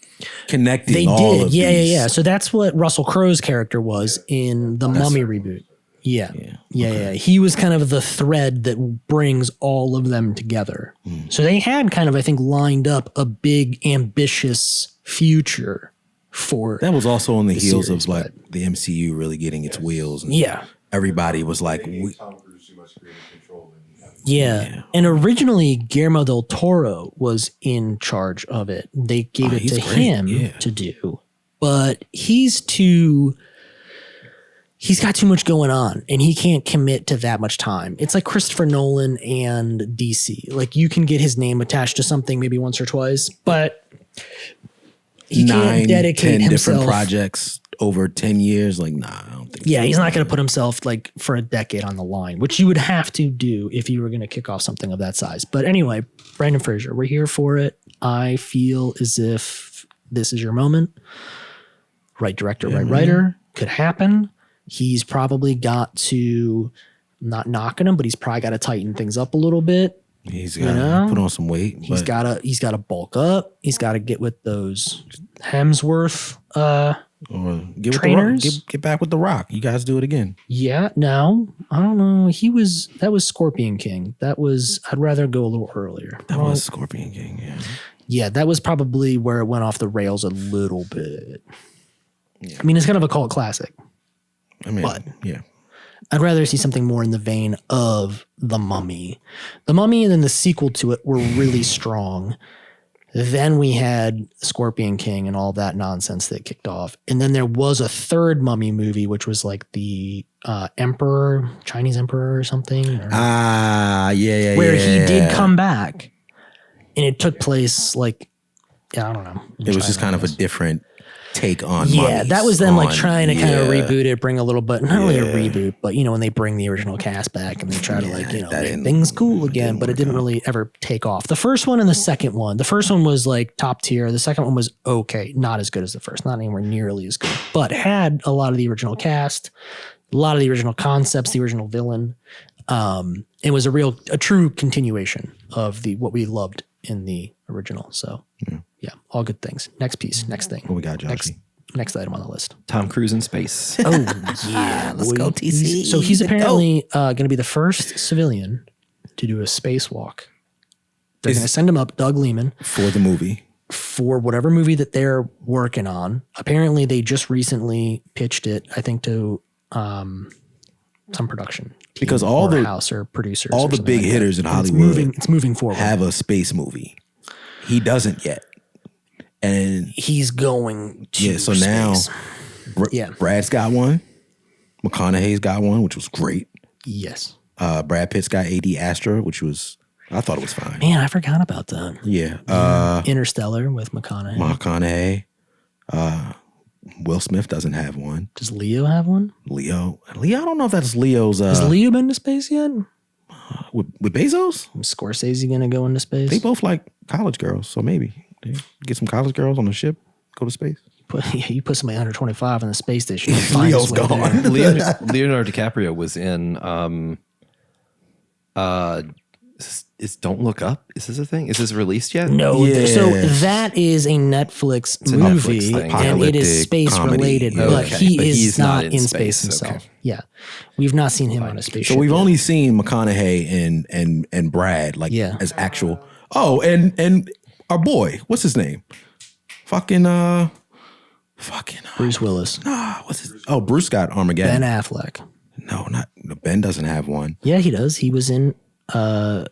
connecting
They
all
did.
of
Yeah.
these.
So that's what Russell Crowe's character was in the Mummy reboot. Yeah. He was kind of the thread that brings all of them together. So they had kind of, I think, lined up a big, ambitious future for
That was also on the heels
series,
of like the MCU really getting its wheels. And
Yeah.
everybody was like,
They gave Tom Cruise too much creative control.
Yeah. And originally Guillermo del Toro was in charge of it. They gave it
he's
to
great.
him
Yeah.
to do. But he's got too much going on and he can't commit to that much time. It's like Christopher Nolan and DC. Like you can get his name attached to something maybe once or twice, but he can't dedicate
10
himself.
different projects over 10 years. Like, nah, I don't think
Yeah, he's not going to put himself like for a decade on the line, which you would have to do if you were going to kick off something of that size. But anyway, Brendan Fraser, we're here for it. I feel as if this is your moment. Right director, right writer, could happen. He's probably got to, not knocking him, but he's probably got to tighten things up a little bit.
He's got to put on some weight.
He's got to bulk up. He's got to get with those Hemsworth.
or get
trainers?
With get back with The Rock. You guys do it again.
Yeah, no, I don't know. That was Scorpion King. I'd rather go a little earlier.
That was Scorpion King, yeah.
Yeah, that was probably where it went off the rails a little bit. Yeah. I mean, it's kind of a cult classic.
I mean,
But-
yeah.
I'd rather see something more in the vein of The Mummy. The Mummy and then the sequel to it were really strong. Then we had Scorpion King and all that nonsense that kicked off. And then there was a third Mummy movie, which was like the Emperor, Chinese Emperor or something.
Yeah.
Where he did come back. And it took place like, I don't know.
It was just kind of a different take on
Yeah,
mummies,
that was them like
on-
trying to kind of
yeah.
reboot it, bring a little bit, not really a
Yeah.
reboot, but when they bring the original cast back and they try to
that
make
didn't-
things cool again, but it didn't really ever take off. The first one and the second one, the first one was like top tier. The second one was okay, not as good as the first, not anywhere nearly as good, but had a lot of the original cast, a lot of the original concepts, the original villain. It was a true continuation of what we loved in the original. So yeah, all good things. Next piece, next thing.
What we got, Joshy?
Next item on the list.
Tom Cruise in space.
Oh yeah,
Let's go, TC.
So he's
Let's go.
apparently going to be the first civilian to do a spacewalk. They're going to send him up, Doug Liman,
For the movie.
for whatever movie that they're working on. Apparently, they just recently pitched it, I think, to some production team
Because all
or
the-
house or producers,
all
or
the
something
big
like
hitters
that.
in
And
Hollywood
it's moving forward.
Have a space movie. He doesn't yet. And
He's going to
yeah, so now
space. Yeah.
Brad's got one. McConaughey's got one, which was great.
Yes.
Brad Pitt's got AD Astra, which was I thought it was fine.
Man, I forgot about that.
Yeah.
Interstellar with McConaughey.
McConaughey. Will Smith doesn't have one.
Does Leo have one?
Leo, I don't know if that's Leo's.
Has Leo been to space yet?
With Bezos?
Is Scorsese gonna go into space?
They both like college girls, so maybe they get some college girls on the ship, go to space.
You put somebody under 25 in the space station.
Leo's gone.
Leonardo DiCaprio was in is Don't Look Up. Is this a thing? Is this released yet?
No,
Yeah.
so that is a Netflix
a
movie,
Netflix thing.
and it is
Apocalyptic
space
comedy.
related,
Yeah.
but
Okay,
he
but
is
he's
not
not
in
in
space
space.
himself.
Okay.
Yeah, we've not seen him on a spaceship.
So we've
yet.
only seen McConaughey and Brad as actual. Oh, and our boy, what's his name?
Bruce Willis,
What's his? Oh, Bruce got Armageddon.
Ben Affleck.
No, Ben doesn't have one.
Yeah, he does. He was in Armageddon.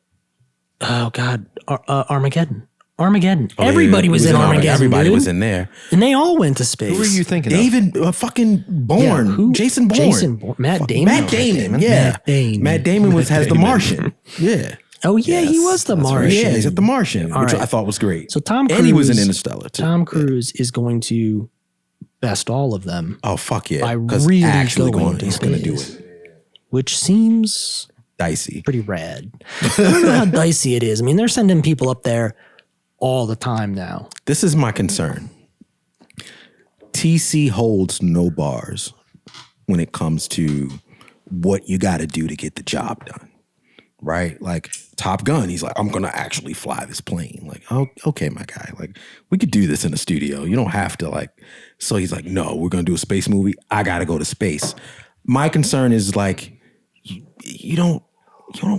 Everybody was in Armageddon.
Everybody
dude.
was in there.
And they all went to space.
Who are you thinking of?
David fucking Bourne.
Yeah, who?
Jason Bourne.
Jason Bourne. Matt Damon.
Matt Damon. Yeah.
Matt Damon.
Has the Martian. Yeah.
Oh yeah, he was the Martian.
Yeah, he's at the Martian,
All
which
right.
I thought was great.
So Tom Cruise,
and he was in Interstellar too.
Tom Cruise is going to best all of them,
Oh fuck yeah!
by
Because
really
actually
going to
he's going to do
space.
it.
which seems
Dicey.
pretty rad. I don't know how dicey it is. I mean, they're sending people up there all the time now.
This is my concern. TC holds no bars when it comes to what you got to do to get the job done. Right? Like Top Gun, he's like, I'm going to actually fly this plane. Like, oh, okay, my guy. Like, we could do this in a studio. You don't have to like, so he's like, no, we're going to do a space movie. I got to go to space. My concern is like, you don't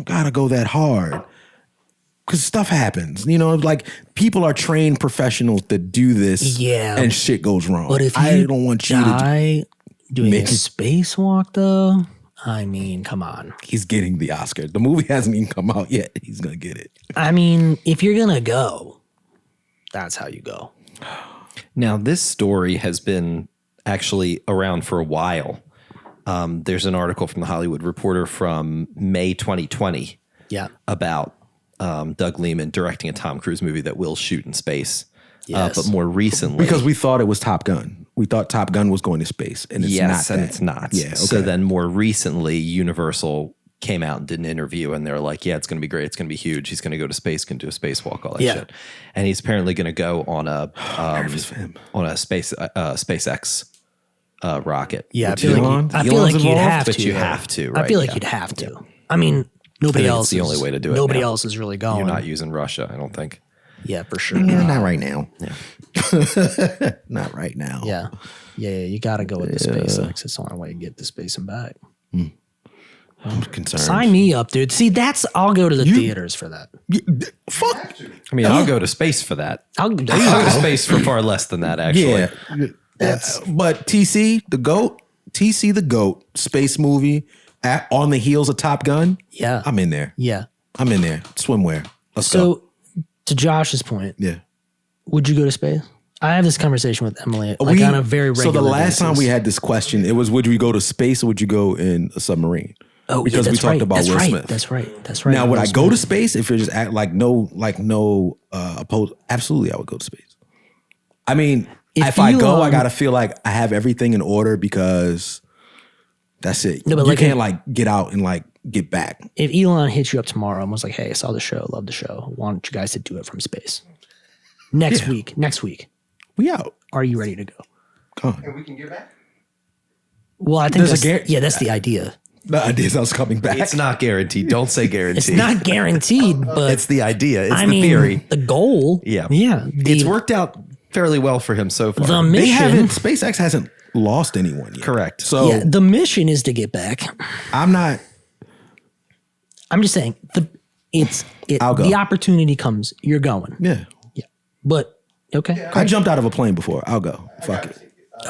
got to go that hard because stuff happens. You know, like people are trained professionals that do this and shit goes wrong.
But if
I
you
don't want you to
die doing a
Mickey-
spacewalk, though, I mean, come on.
He's getting the Oscar. The movie hasn't even come out yet. He's going to get it.
I mean, if you're going to go, that's how you go.
Now, this story has been actually around for a while. There's an article from the Hollywood Reporter from May 2020
Yeah.
about Doug Liman directing a Tom Cruise movie that will shoot in space.
Yes.
But more recently,
Because we thought it was Top Gun. We thought Top Gun was going to space, and it's not.
and
that.
it's not.
Yeah. Okay.
So then more recently, Universal came out and did an interview, and they're like, yeah, it's going to be great. It's going to be huge. He's going to go to space, can do a spacewalk, all that
Yeah.
shit. And he's apparently going to go on a
nervous for him.
on a SpaceX rocket.
Yeah, I
With
feel
Elon?
like, you'd
involved?
have
But
to.
you have to, right?
I feel like
Yeah.
you'd have to. I mean, nobody
I think
else
it's the only way to do it
Nobody
now.
else is really going.
You're not using Russia, I don't think.
Yeah, for sure.
Not right now.
Yeah.
Not right now.
Yeah. Yeah, you got to go with the SpaceX. It's the only way to get to space and back.
I'm concerned.
Sign me up, dude. See, I'll go to the theaters for that.
Fuck.
I mean, I'll go to space for that.
I'll
I'll go to space for far less than that, actually.
Yeah. But TC, the GOAT, space movie on the heels of Top Gun.
Yeah.
I'm in there.
Yeah.
I'm in there. Swimwear. Let's go.
So, to Josh's point,
Yeah.
would you go to space? I have this conversation with Emily on a very regular
So the last time
basis.
we had this question, it was, would we go to space or would you go in a submarine?
Oh,
because we
that's
talked
right.
about
That's
Will
right.
Smith.
That's right. That's right.
Now, would
Will
I go to
Smith.
space if you're just no opposed? Absolutely, I would go to space. I mean, if I go, I gotta feel like I have everything in order because that's it.
No, but
you
like
can't get out and get back.
If Elon hit you up tomorrow and was like, "Hey, I saw the show, love the show. Want you guys to do it from space next week?
We out.
Are you ready to go?"
And we can get back.
Well, I think
There's a
that's the idea.
The idea is I was coming back.
It's not guaranteed. Don't say guaranteed.
It's not guaranteed, but
It's the idea. It's
I
the
mean,
theory.
the goal.
Yeah.
Yeah.
It's worked out fairly well for him so far.
The
They
mission.
haven't. SpaceX hasn't lost anyone yet.
Correct.
So
Yeah, the mission is to get back.
I'm not.
I'm just saying
I'll go.
the opportunity comes, you're going.
Yeah.
Yeah. But okay.
I jumped out of a plane before. I'll go. Fuck it.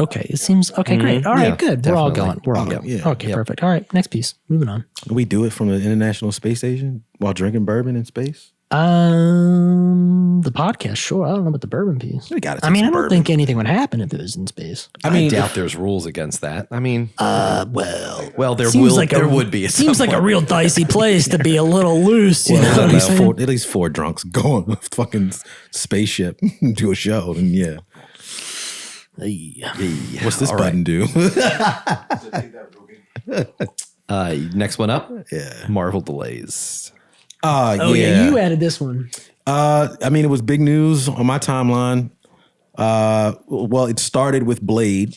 Okay. It seems okay, great. All right,
Yeah,
good. We're all
definitely.
going. We're all
Okay,
going.
yeah.
Okay, perfect. All right, next piece. Moving on.
We do it from the International Space Station while drinking bourbon in space.
The podcast, sure. I don't know about the bourbon piece.
We gotta
I
take
mean, I
some
don't
bourbon.
think anything would happen if it was in space.
I
mean,
doubt there's rules against that. I mean,
Well,
there
seems
will
like
there
a,
would be. At
Seems
some
like a
point.
real dicey place to be a little loose. You know what I'm saying?
At least 4 drunks go on a fucking spaceship do a show, and yeah.
Hey.
What's this
All
button do?
Next one up.
Yeah.
Marvel delays.
Oh yeah, you added this one.
I mean, it was big news on my timeline. Well, it started with Blade,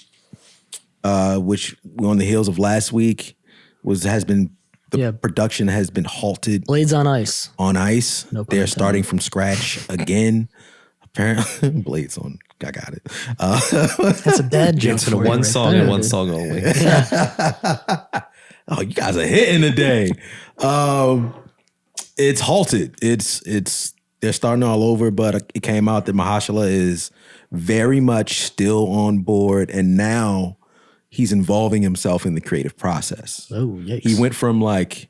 which on the heels of last week the production has been halted
Blades on ice.
on ice.
No pun
They're
intended.
starting from scratch again. Apparently, Blades on. I got it.
That's a bad joke.
It's in
for you
one
right
song
there,
and one
dude.
song only.
Oh, you guys are hitting today. It's halted. It's they're starting all over, but it came out that Mahershala is very much still on board, and now he's involving himself in the creative process.
Oh, yikes.
He went from like,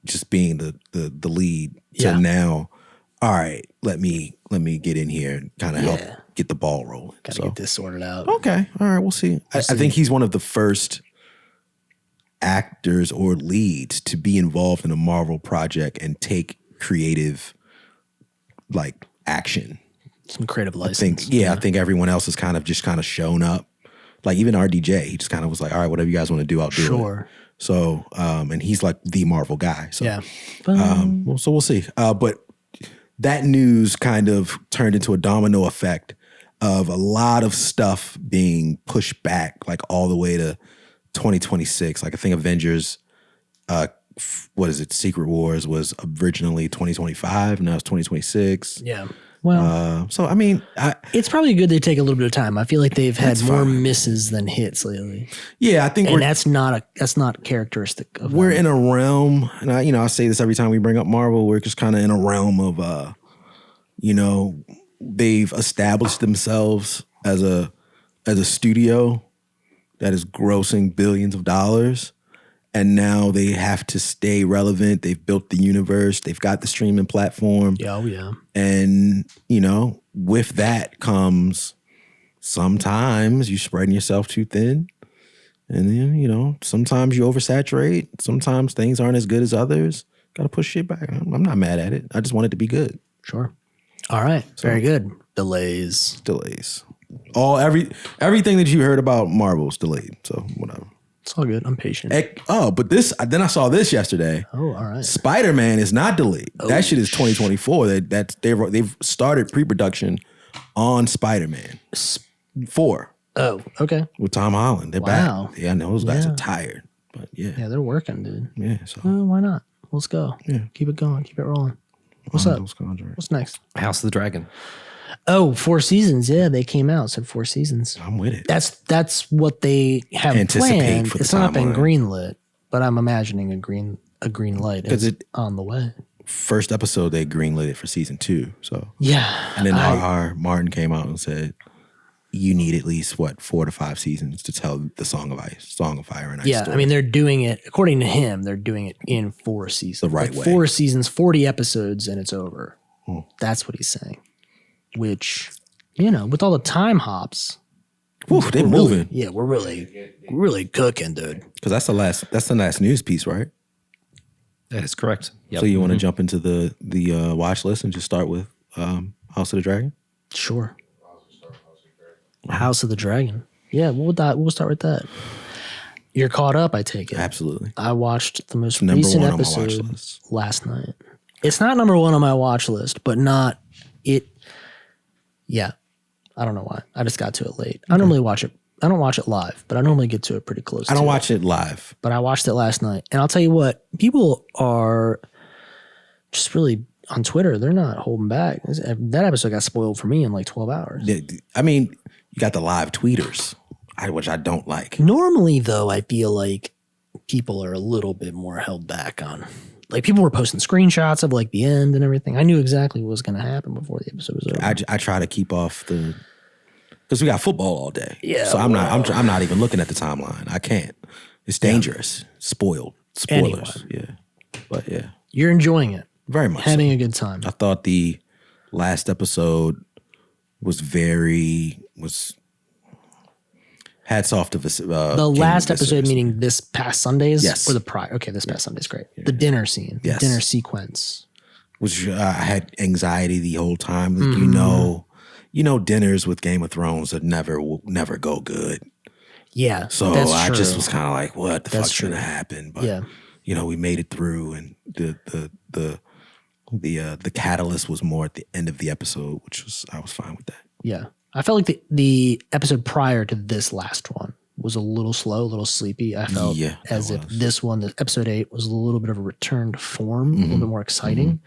just being the lead to
Yeah.
now. All right, let me get in here and kind of help
Yeah.
get the ball rolling.
Gotta
So-
get this sorted out.
Okay. All right. We'll see. I think he's one of the first actors or leads to be involved in a Marvel project and take creative like action.
Some creative
I
license.
think, I think everyone else has kind of shown up. Like even RDJ, he just kind of was like, all right, whatever you guys want to do, I'll do it.
Sure.
So, and he's like the Marvel guy. So,
Yeah.
so we'll see. But that news kind of turned into a domino effect of a lot of stuff being pushed back, like all the way to 2026. Like I think Avengers, Secret Wars was originally 2025, now it's 2026.
Yeah. Well,
So I mean,
it's probably good they take a little bit of time. I feel like they've had
That's
more
fine.
misses than hits lately,
I think
and that's not characteristic of
we're
them.
in a realm, and I say this every time we bring up Marvel, we're just kind of in a realm of, they've established themselves as a studio that is grossing billions of dollars, and now they have to stay relevant. They've built the universe. They've got the streaming platform.
Yeah, oh yeah.
And, with that comes sometimes you spreading yourself too thin. And then, sometimes you oversaturate. Sometimes things aren't as good as others. Got to push shit back. I'm not mad at it. I just want it to be good.
Sure. All right. Very good. Delays.
Delays. Everything that you heard about Marvel is delayed. So whatever.
It's all good. I'm patient.
But then I saw this yesterday.
Oh, all right.
Spider-Man is not delayed. That shit is 2024. They've started pre-production on Spider-Man 4
Oh, okay.
with Tom Holland. They're
Wow.
back. Yeah, I know those guys
Yeah.
are tired, but yeah.
Yeah, they're working, dude.
So
Why not? Let's go.
Yeah.
Keep it going. Keep it rolling. What's
on
up?
those contracts.
What's next?
House of the Dragon.
Oh, 4 seasons. Yeah, they came out. Said 4 seasons.
I'm with it.
That's what they have
Anticipate
planned.
for the
It's not been
timeline.
greenlit, but I'm imagining a green light
'Cause
is
it-
on the way.
First episode they greenlit it for season 2. So
Yeah.
and then R.R. Martin came out and said, you need at least 4 to 5 seasons to tell the Song of Fire and Ice
Yeah,
story.
I mean, they're doing it, according to him, they're doing it in 4 seasons.
The right way.
4 seasons, 40 episodes, and it's over.
Hmm.
That's what he's saying. Which, with all the time hops.
Whew, they're
we're
moving.
Really, yeah, we're really cooking, dude.
Because that's the last news piece, right?
That is correct. Yep.
So you want to jump into the watch list and just start with House of the Dragon?
Sure. House of the Dragon. Yeah, we'll start with that. You're caught up, I take it.
Absolutely.
I watched the most
Number
recent
1 on my watch
episode
list.
last night. It's not number 1 on my watch list, but not it. Yeah, I don't know why. I just got to it late. I normally watch it. I don't watch it live, but I normally get to it pretty close.
I don't
to
watch it live.
but I watched it last night, and I'll tell you what, people are just really on Twitter. They're not holding back. That episode got spoiled for me in like 12 hours.
I mean, you got the live tweeters, which I don't like.
Normally, though, I feel like people are a little bit more held back on. Like people were posting screenshots of like the end and everything. I knew exactly what was going to happen before the episode was over.
I try to keep off because we got football all day.
Yeah,
So I'm not even looking at the timeline. I can't. It's dangerous. Spoilers.
Anyway.
Yeah. But yeah.
You're enjoying it,
Very much.
having
so.
a good time.
I thought the last episode was hats off to
The last episode, meaning this past Sundays,
Yes.
or the prior. Okay, this past Sunday's great. The dinner scene,
Yes.
the dinner sequence.
which I had anxiety the whole time. Like,
Mm-hmm.
you know, dinners with Game of Thrones that will never go good.
Yeah,
So
that's
I
true.
just was kind of like, what the
That's
fuck's gonna
true.
happen? But
Yeah.
we made it through, and the catalyst was more at the end of the episode, I was fine with that.
Yeah. I felt like the episode prior to this last one was a little slow, a little sleepy. I felt
Yeah, that
as if
was.
this one, the episode 8, was a little bit of a return to form, a little bit more exciting.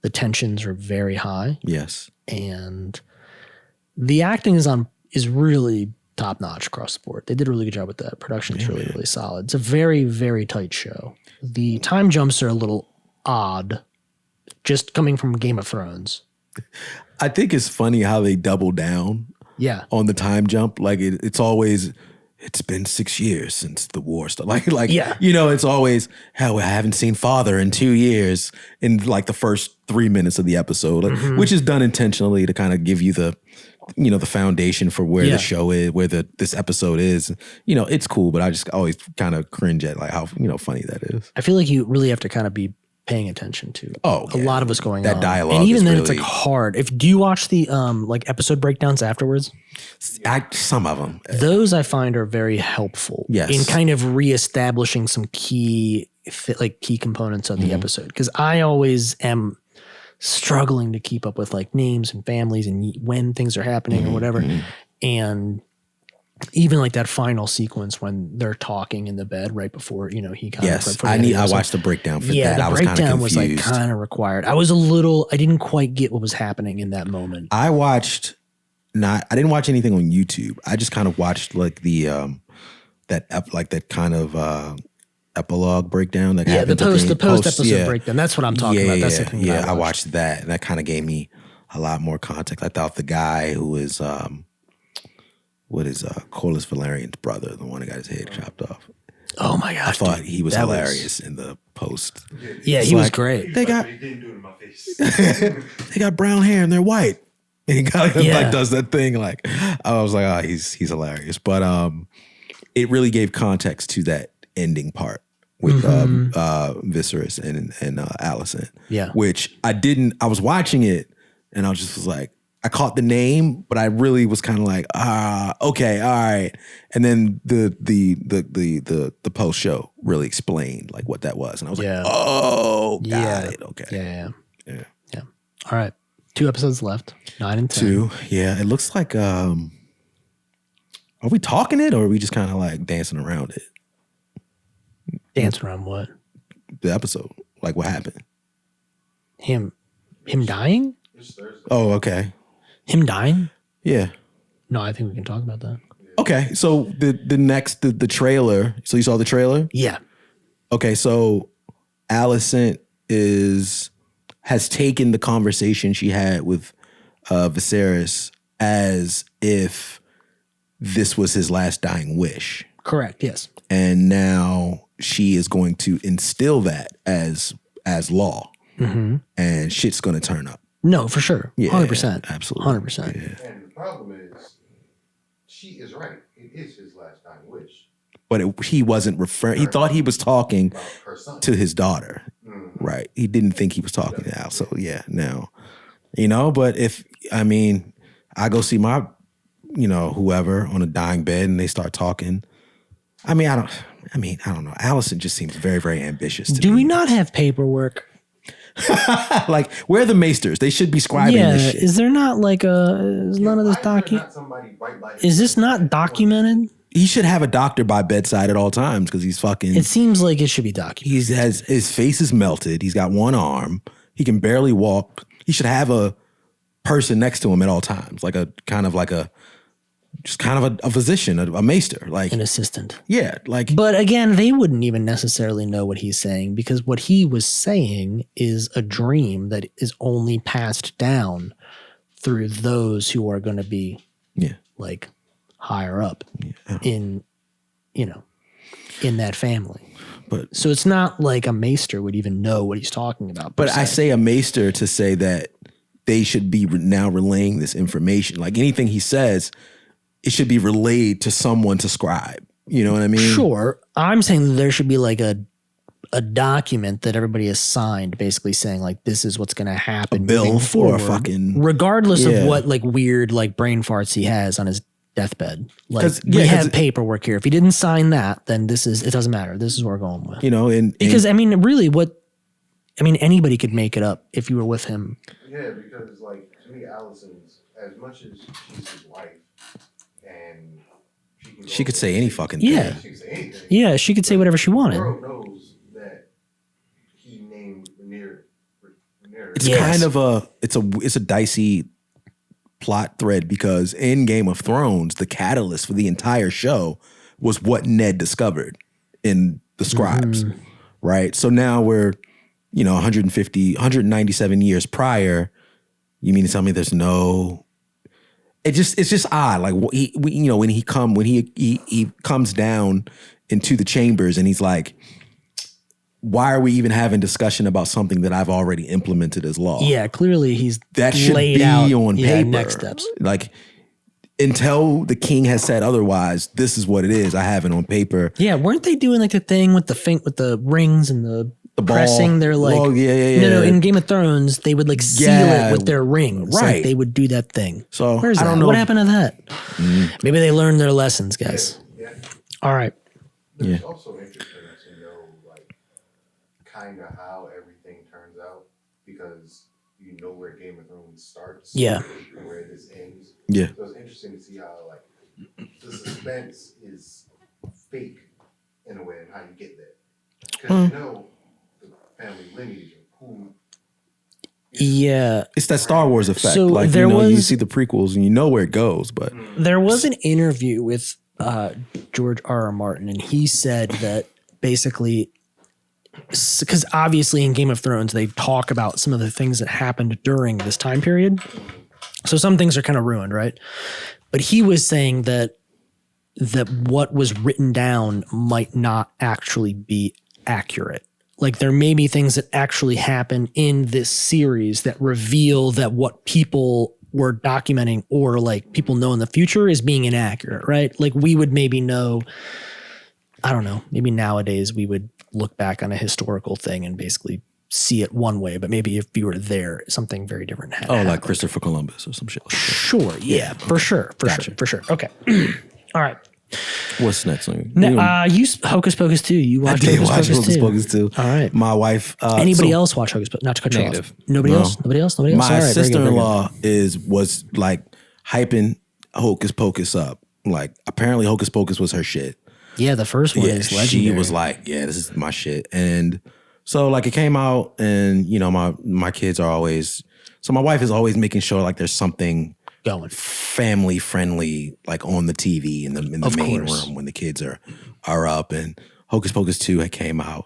The tensions are very high,
Yes.
and the acting is really top notch across the board. They did a really good job with that. Production is really, really solid. It's a very, very tight show. The time jumps are a little odd, just coming from Game of Thrones.
I think it's funny how they double down
Yeah.
on the time jump. Like it's always, it's been 6 years since the war started. Like
Yeah.
it's always, hell, I haven't seen father in 2 years in like the first 3 minutes of the episode, which is done intentionally to kind of give you the foundation for where
Yeah.
the show is, where this episode is. It's cool, but I just always kind of cringe at like how, funny that is.
I feel like you really have to kind of be paying attention to a lot of what's going
That
on.
dialogue
and even
is
then it's
really-
like hard. Do you watch the like episode breakdowns afterwards?
Some of them.
Those I find are very helpful
Yes.
in kind of reestablishing some key components of the episode, because I always am struggling to keep up with like names and families and when things are happening or whatever. And even like that final sequence when they're talking in the bed right before, he kind
Yes,
of.
I watched the breakdown for that.
The
I was kind of
breakdown was like
confused.
kind of required. I didn't quite get what was happening in that moment.
I didn't watch anything on YouTube. I just kind of watched like the that kind of epilogue breakdown. That
Yeah, the
happened at
post episode breakdown. That's what I'm talking about. That's the thing
yeah.
that
I watched that, and that kind of gave me a lot more context. I thought the guy who is Corlys Valerian's brother, the one that got his head chopped off.
Oh my gosh!
I thought
dude,
he was
that
hilarious in the post.
Yeah,
It's
he was
like,
great.
They got
He didn't do it in my face.
they got brown hair and they're white. And he kind of
Yeah.
like does that thing. Like I was like, oh, he's hilarious. But it really gave context to that ending part with Viserys and Alicent.
Yeah.
Which I was watching it and I was like, I caught the name, but I really was kind of like, okay, all right. And then the post show really explained like what that was. And I was
Yeah.
like, oh, got
Yeah.
it. Okay.
Yeah. All right, 2 episodes left. 9 and 10.
2. Yeah. It looks like, are we talking it or are we just kind of like dancing around it?
Dancing around what?
The episode, like what happened?
Him dying?
It's Thursday.
Oh, okay.
Him dying?
Yeah.
No, I think we can talk about that.
Okay. So the trailer. So you saw the trailer?
Yeah.
Okay. So Alicent has taken the conversation she had with Viserys as if this was his last dying wish.
Correct. Yes.
And now she is going to instill that as law. And shit's going to turn up.
No, for sure.
Yeah,
100%.
absolutely.
100%.
Yeah.
And the problem is, she is right. It is his last dying wish
But he wasn't referring. He thought he was talking
about her son.
to his daughter. Right. He didn't think he was talking to Al. So yeah, now, but I go see my, whoever on a dying bed and they start talking. I don't know. Alicent just seems very, very ambitious to
Do
me.
we not have paperwork?
Like, where are the maesters? They should be scribing
Yeah.
this shit.
Is there not like is none of this
Why is there
docu?
not somebody right by
Is this not documented?
He should have a doctor by bedside at all times because he's fucking.
It seems like it should be documented.
His face is melted. He's got one arm. He can barely walk. He should have a person next to him at all times, like a physician, a maester, like
An assistant.
yeah, like
But again, they wouldn't even necessarily know what he's saying, because what he was saying is a dream that is only passed down through those who are going to be
yeah.
like higher up in that family.
but
So it's not like a maester would even know what he's talking about.
But I say a maester to say that they should be now relaying this information. Like anything he says, it should be relayed to someone to scribe. You know what I mean?
Sure. I'm saying that there should be like a document that everybody has signed basically saying like this is what's going to happen.
A bill
moving
for
forward,
a fucking
regardless
Yeah.
of what like weird like brain farts he has on his deathbed. Like
'Cause-
we
yeah, 'cause
have paperwork here. If he didn't sign that, then it doesn't matter. This is where we're going with.
you know, and
Because I mean, really, anybody could make it up if you were with him.
Yeah, because like to me, Allison's as much as she's his wife, and
she could say any fucking
Yeah.
thing.
She can say anything.
Yeah, she could say whatever she
The
wanted.
world knows that he named Rhaenyra.
It's
Yes.
kind of it's a dicey plot thread because in Game of Thrones, the catalyst for the entire show was what Ned discovered in the scribes, right? So now we're, 197 years prior. You mean to tell me there's no? It's just odd. Like when he comes down into the chambers and he's like, why are we even having discussion about something that I've already implemented as law?
Yeah, clearly he's
That should
laid
be
out
on paper.
next steps.
Like until the king has said otherwise, this is what it is. I have it on paper.
Yeah, weren't they doing like the thing with the rings and the
ball.
pressing? They're like,
Oh, yeah.
No, in Game of Thrones, they would like seal
Yeah,
it with their rings. Like,
right.
they would do that thing.
So,
where's
I
that?
don't know
What
if-
happened to that? Maybe they learned their lessons, guys.
Yeah.
All right.
But
Yeah.
it's also interesting to know, like, kind of how everything turns out because you know where Game of Thrones starts.
Yeah.
And where this ends.
Yeah.
So it's interesting to see how, like, the suspense is fake in a way and how you get there. Because you know the family lineage of who.
Yeah.
It's that Star Wars effect.
So
like
there
you
was-
see the prequels and you know where it goes, but
There was an interview with George R.R. Martin, and he said that basically, because obviously in Game of Thrones, they talk about some of the things that happened during this time period. So some things are kind of ruined, right? But he was saying that what was written down might not actually be accurate. Like there may be things that actually happen in this series that reveal that what people were documenting or like people know in the future is being inaccurate, right? Like we would maybe know, I don't know, maybe nowadays we would look back on a historical thing and basically see it one way, but maybe if you were there, something very different happened.
like Christopher Columbus or some shit like that.
Sure, yeah, for sure. Okay. All right.
What's next?
You Hocus Pocus 2. You
I
watched
did
Hocus
watch
Pocus
Hocus
2.
Pocus too.
All right.
My wife.
Anybody else watch Hocus Pocus? Not to cut you
Negative.
off. Nobody
No.
else? Nobody else?
My
All right, very good, very good.
sister-in-law was like hyping Hocus Pocus up. Like apparently Hocus Pocus was her shit.
Yeah, the first one is legendary.
she was like, yeah, this is my shit. And so like it came out and my kids are always, so my wife is always making sure like there's something
going.
family friendly like on the TV in the main
course.
room when the kids are up, and Hocus Pocus 2 had came out.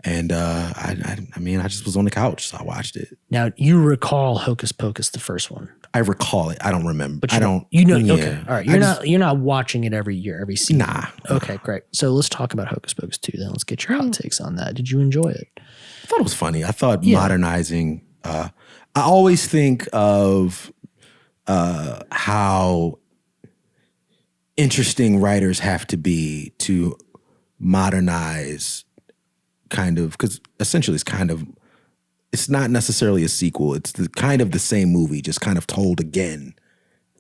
And I mean I just was on the couch, so I watched it.
Now, you recall Hocus Pocus, the first one.
I recall it. I don't remember.
But
I don't.
Okay.
Yeah.
All right.
I
You're not watching it every year, every season.
Nah.
Okay, great. So let's talk about Hocus Pocus 2 then. Let's get your hot takes on that. Did you enjoy it?
I thought it was funny. I thought
Yeah.
modernizing. I always think of how interesting writers have to be to modernize, kind of, because essentially it's not necessarily a sequel. It's kind of the same movie, just kind of told again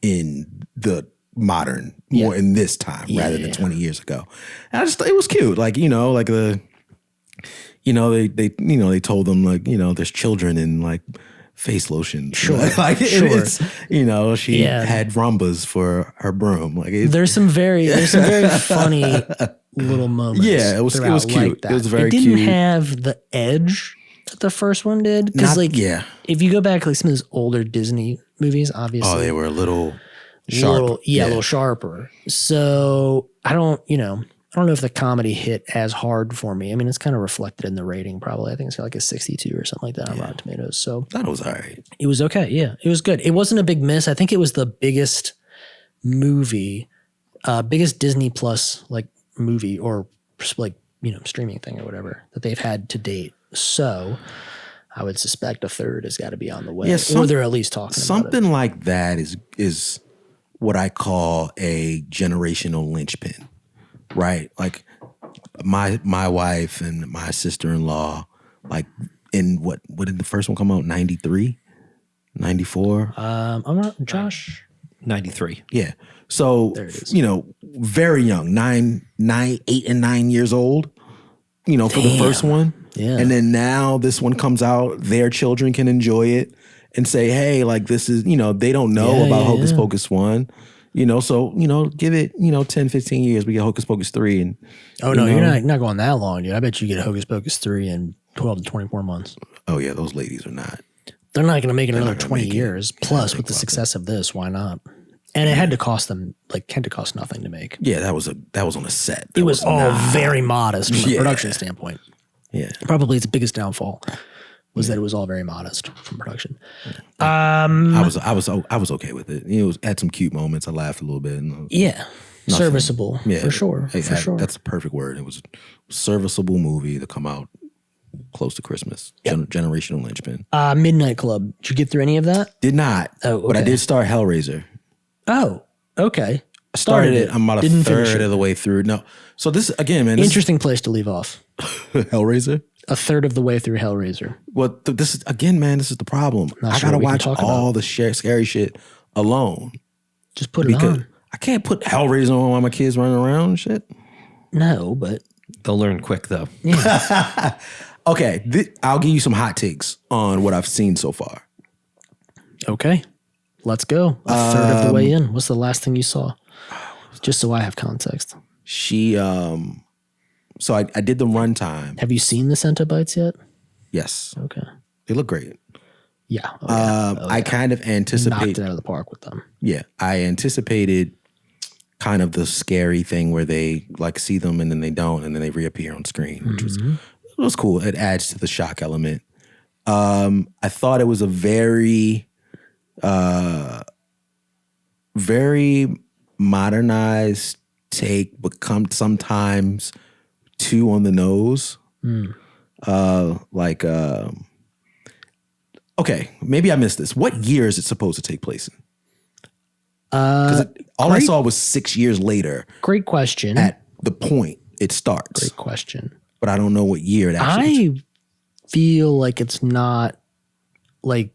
in the modern, more in this time rather than 20 years ago. And I just thought it was cute. Like, they told them like, there's children in like face lotion.
Sure.
Like
Sure.
it's, she had rhombas for her broom. Like
There's some very funny little moments.
Yeah, it was
throughout
cute.
like that.
It was very
It didn't
cute.
have the edge that the first one did. Because if you go back like some of those older Disney movies, obviously.
Oh, they were a little
sharp.
sharp.
A little sharper. So I don't know if the comedy hit as hard for me. I mean, it's kind of reflected in the rating probably. I think it's got like a 62 or something like that on Rotten Tomatoes. So
That was all right.
it was okay. Yeah, it was good. It wasn't a big miss. I think it was the biggest movie, biggest Disney Plus like movie or like streaming thing or whatever that they've had to date. So I would suspect a third has got to be on the way,
Yeah,
or they're at least talking about it.
something like that is what I call a generational linchpin, right? Like my wife and my sister-in-law, like in what did the first one come out? 93, 94?
I'm not Josh.
93.
Yeah. So,
There it is.
very young, 8 and 9 years old, for the first one.
Yeah.
And then now this one comes out, their children can enjoy it and say, hey, like this is, they don't know
Yeah,
about
yeah,
Hocus
yeah.
Pocus 1. So, give it, 10, 15 years, we get Hocus Pocus 3. And
Oh, no, you're not going that long, dude. I bet you get Hocus Pocus 3 in 12 to 24 months.
oh yeah, those ladies are not.
They're not going to make it another
not gonna
20
make it.
years. Plus, with the success of this, why not? And it had to cost them, had to cost nothing to make.
Yeah, that was on a set.
It was all very modest from a
Yeah.
production standpoint.
Yeah.
Probably its biggest downfall was that it was all very modest from production.
I was okay with it. It had some cute moments. I laughed a little bit. And,
Yeah. Serviceable,
yeah,
for sure.
Hey,
For sure.
That's the perfect word. It was a serviceable movie to come out close to Christmas. Generational linchpin.
Midnight Club. Did you get through any of that?
Did not.
Oh,
But I
okay.
did start Hellraiser.
Oh, okay.
I started it. I'm about a
Didn't finish
third
it.
of the way through. No. So this, again, man, this
Interesting place to leave off.
is Hellraiser.
A third of the way through Hellraiser.
Well, this is, again, man, this is the problem.
Not
I
sure
got to
we can
watch
talk
all the scary shit alone.
Just put it
Because
on.
I can't put Hellraiser on while my kids running around and shit.
No, but
They'll learn quick though.
Okay, I'll give you some hot takes on what I've seen so far.
okay. Let's go. A third of the way in. What's the last thing you saw? Just so I have context.
She, so I did the runtime.
Have you seen the Cenobites yet?
Yes,
Okay.
they look great.
Yeah. Oh, yeah.
I kind of
Knocked
anticipate.
it out of the park with them.
Yeah, I anticipated kind of the scary thing where they like see them and then they don't and then they reappear on screen, which was cool. It adds to the shock element. I thought it was a very modernized take, but sometimes too on the nose. Okay, maybe I missed this. What year is it supposed to take place in? Because all I
great-
saw was 6 years later
Great question.
at the point it starts.
Great question.
But I don't know what year it actually
I feel like it's not like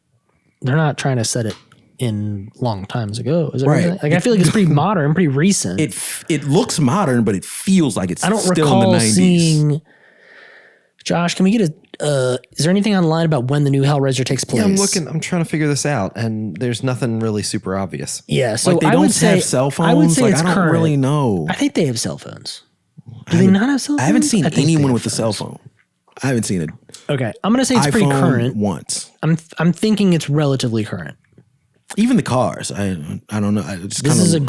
they're not trying to set it in long times ago. Is it
Right.
really? Like I feel like it's pretty modern, pretty recent.
It looks modern, but it feels like it's
I don't
still
recall
in the 90s.
seeing. Josh, can we get a? Is there anything online about when the new Hellraiser takes place?
Yeah, I'm trying to figure this out, and there's nothing really super obvious.
Yeah, so
Like they
I
don't
would
have
say
cell phones.
I would say
like
it's
I don't
current.
really know.
I think they have cell phones. Do they not have cell phones?
I haven't seen
think they
anyone
have
with a cell
phones.
phone. I haven't seen an
Okay, I'm gonna say it's
iPhone
pretty current.
once.
I'm thinking it's relatively current.
Even the cars. I don't know. It's
This
kind
is
of
a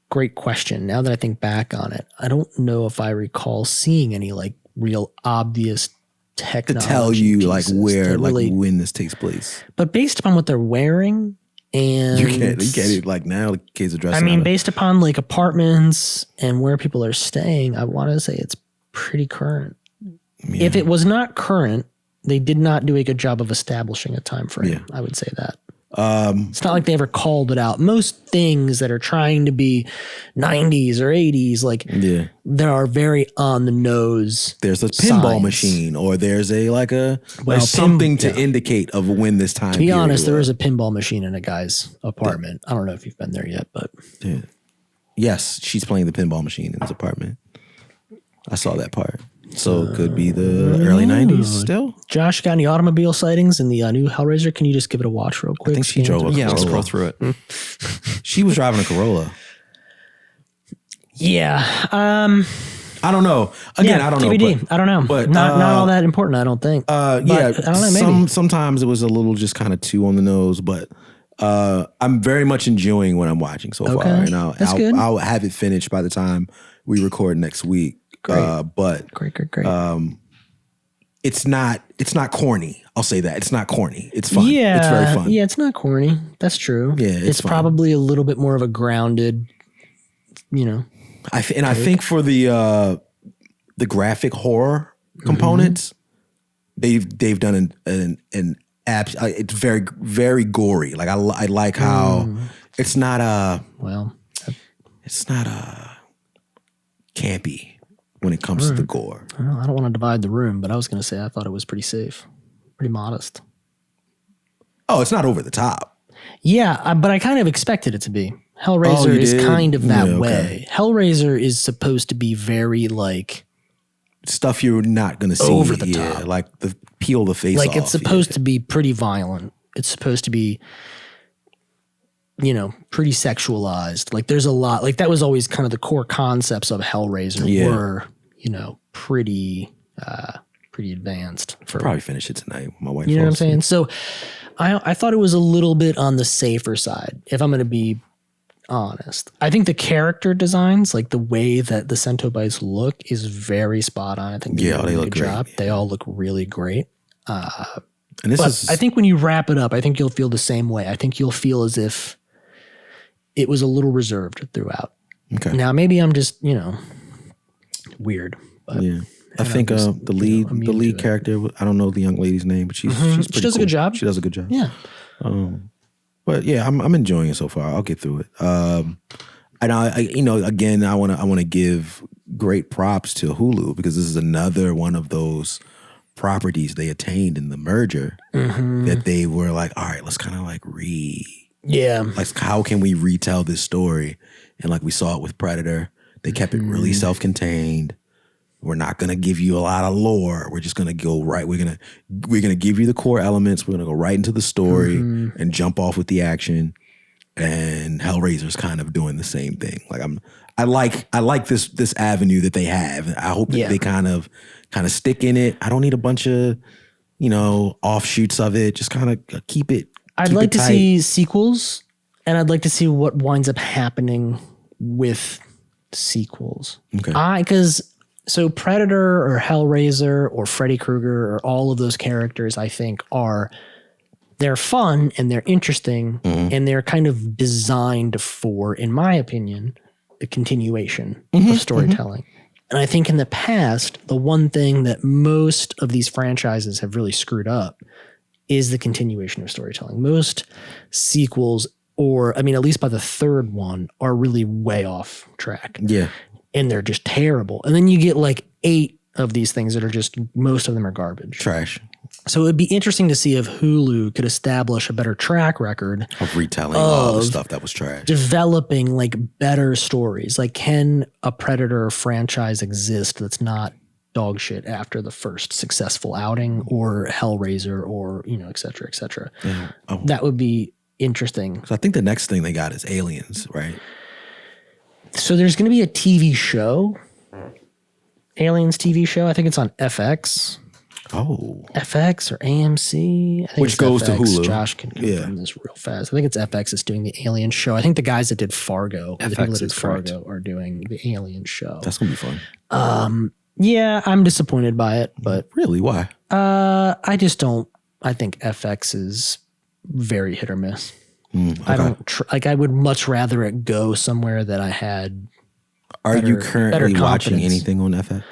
great question. Now that I think back on it, I don't know if I recall seeing any like real obvious
to
technology
tell you like
pieces
where
that really,
like when this takes place.
but based upon what they're wearing and
You can't like now the kids are dressing.
I mean,
out of-
based upon like apartments and where people are staying, I want to say it's pretty current.
Yeah.
If it was not current, they did not do a good job of establishing a time frame.
Yeah.
I would say that. It's not like they ever called it out. Most things that are trying to be 90s or 80s, like
yeah.
there are very on the nose.
There's a pinball
signs.
machine, or there's
Well,
there's something to
yeah.
indicate of when this time.
To be honest, there is a pinball machine in a guy's apartment. I don't know if you've been there yet, but
Yes, she's playing the pinball machine in his apartment. I saw that part. So it could be the early 90s still.
Josh, got any automobile sightings in the new Hellraiser? Can you just give it a watch real quick?
think she
Scan
drove
through?
a
Yeah, I'll
Corolla.
scroll through it.
She was driving a Corolla.
Yeah.
I don't know. Again,
yeah,
I don't
TBD.
know. But,
I don't know.
but,
not all that important, I don't think. But
yeah,
I don't know, maybe.
sometimes it was a little just kind of too on the nose, but I'm very much enjoying what I'm watching so far, and
That's good.
I'll have it finished by the time we record next week.
Great.
But
Great.
it's not corny. I'll say that it's not corny. It's fun.
Yeah.
It's very fun.
Yeah, it's not corny. That's true.
Yeah, it's fun.
probably a little bit more of a grounded,
I think for the the graphic horror components, they've done an app. It's very, very gory. Like I like how it's not campy when it comes to the gore.
Well, I don't want to divide the room, but I was going to say I thought it was pretty safe, pretty modest.
Oh, it's not over the top.
Yeah, but I kind of expected it to be. Hellraiser is kind of that way. Hellraiser is supposed to be very like
stuff you're not going to see
over the top,
like the peel the face off.
Like it's supposed to be pretty violent. It's supposed to be, you know, pretty sexualized. Like there's a lot. Like that was always kind of the core concepts of Hellraiser were, you know, pretty advanced.
I'll probably finish it tonight. My wife.
You know what I'm saying? So I thought it was a little bit on the safer side, if I'm going to be honest. I think the character designs, like the way that the Cenobites look, is very spot on. I think they do a good job. They all look really great. And I think when you wrap it up, I think you'll feel the same way. I think you'll feel as if it was a little reserved throughout. Okay. Now maybe I'm just, you know, weird. But
I think the lead character, I don't know the young lady's name, but she does
a good job.
She does a good job.
Yeah.
But yeah, I'm enjoying it so far. I'll get through it. And again, I want to give great props to Hulu because this is another one of those properties they attained in the merger that they were like, all right, let's kind of like like how can we retell this story? And like we saw it with Predator, they kept it really self-contained. We're not going to give you a lot of lore. We're just going to go right. We're going to give you the core elements. We're going to go right into the story and jump off with the action. And Hellraiser's kind of doing the same thing. Like I like this avenue that they have. I hope that they kind of stick in it. I don't need a bunch of, you know, offshoots of it. Just kind of keep it.
I'd like to see sequels, and I'd like to see what winds up happening with sequels. Okay. So Predator or Hellraiser or Freddy Krueger or all of those characters, I think they're fun and they're interesting and they're kind of designed for, in my opinion, the continuation of storytelling. And I think in the past, the one thing that most of these franchises have really screwed up is the continuation of storytelling. Most sequels, or I mean, at least by the third one, are really way off track. Yeah. And they're just terrible. And then you get like 8 of these things that are just, most of them are garbage.
Trash.
So it'd be interesting to see if Hulu could establish a better track record
of retelling all the stuff that was trash.
Developing like better stories. Like, can a Predator franchise exist that's not dog shit after the first successful outing, or Hellraiser, or, you know, et cetera, et cetera. Yeah. Oh. That would be interesting.
So I think the next thing they got is Aliens, right?
So there's going to be a TV show, Aliens TV show. I think it's on FX.
Oh.
FX or AMC. I think
which goes
FX.
to Hulu.
Josh can confirm this real fast. I think it's FX that's doing the Alien show. I think the guys that did Fargo, the people that did Fargo, are doing the Alien show.
That's going to be fun.
Yeah, I'm disappointed by it, but
really, why?
I just don't. I think FX is very hit or miss. Okay. I don't I would much rather it go somewhere that I had.
Are you currently watching anything on FX?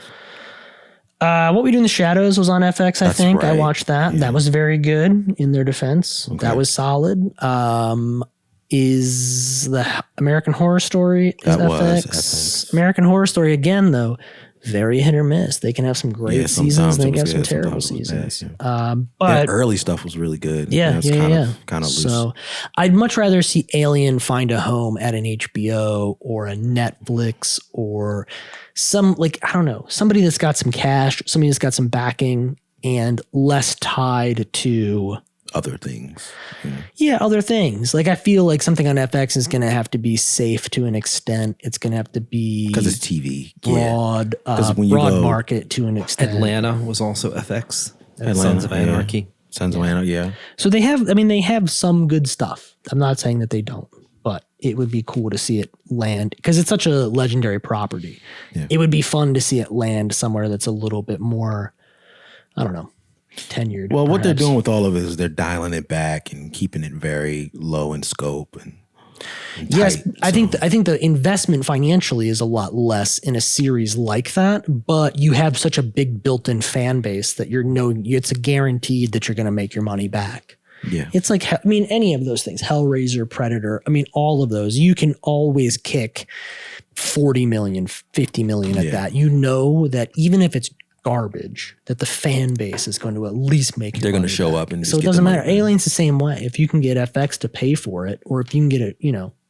What We Do in the Shadows was on FX, I think. Right. I watched that. Yeah. That was very good in their defense. Okay. That was solid. Is the American Horror Story is FX? American Horror Story, again, though, very hit or miss. They can have some great seasons, and they can have some terrible seasons. But
that early stuff was really good.
Yeah,
kind of loose.
So I'd much rather see Alien find a home at an HBO or a Netflix or some, like, I don't know, somebody that's got some cash, somebody that's got some backing and less tied to
other things.
Yeah, other things. Like, I feel like something on FX is going to have to be safe to an extent. It's going to have to be
because it's TV,
broad market to an extent.
Atlanta was also FX. Sons of Anarchy.
Sons of Anarchy. Yeah.
So they have some good stuff. I'm not saying that they don't, but it would be cool to see it land because it's such a legendary property. Yeah. It would be fun to see it land somewhere that's a little bit more, I don't know, tenured.
Well, what they're doing with all of it is they're dialing it back and keeping it very low in scope. And
Yes,
tight,
I think the investment financially is a lot less in a series like that, but you have such a big built-in fan base that it's a guaranteed that you're going to make your money back.
Yeah.
It's like, I mean, any of those things, Hellraiser, Predator, I mean, all of those, you can always kick 40 million, 50 million at that. You know that even if it's garbage, that the fan base is going to at least make
They're going to
money
show
back.
up and
so
just
it
get
doesn't
the
matter.
money back.
Alien's the same way. If you can get FX to pay for it, or if you can get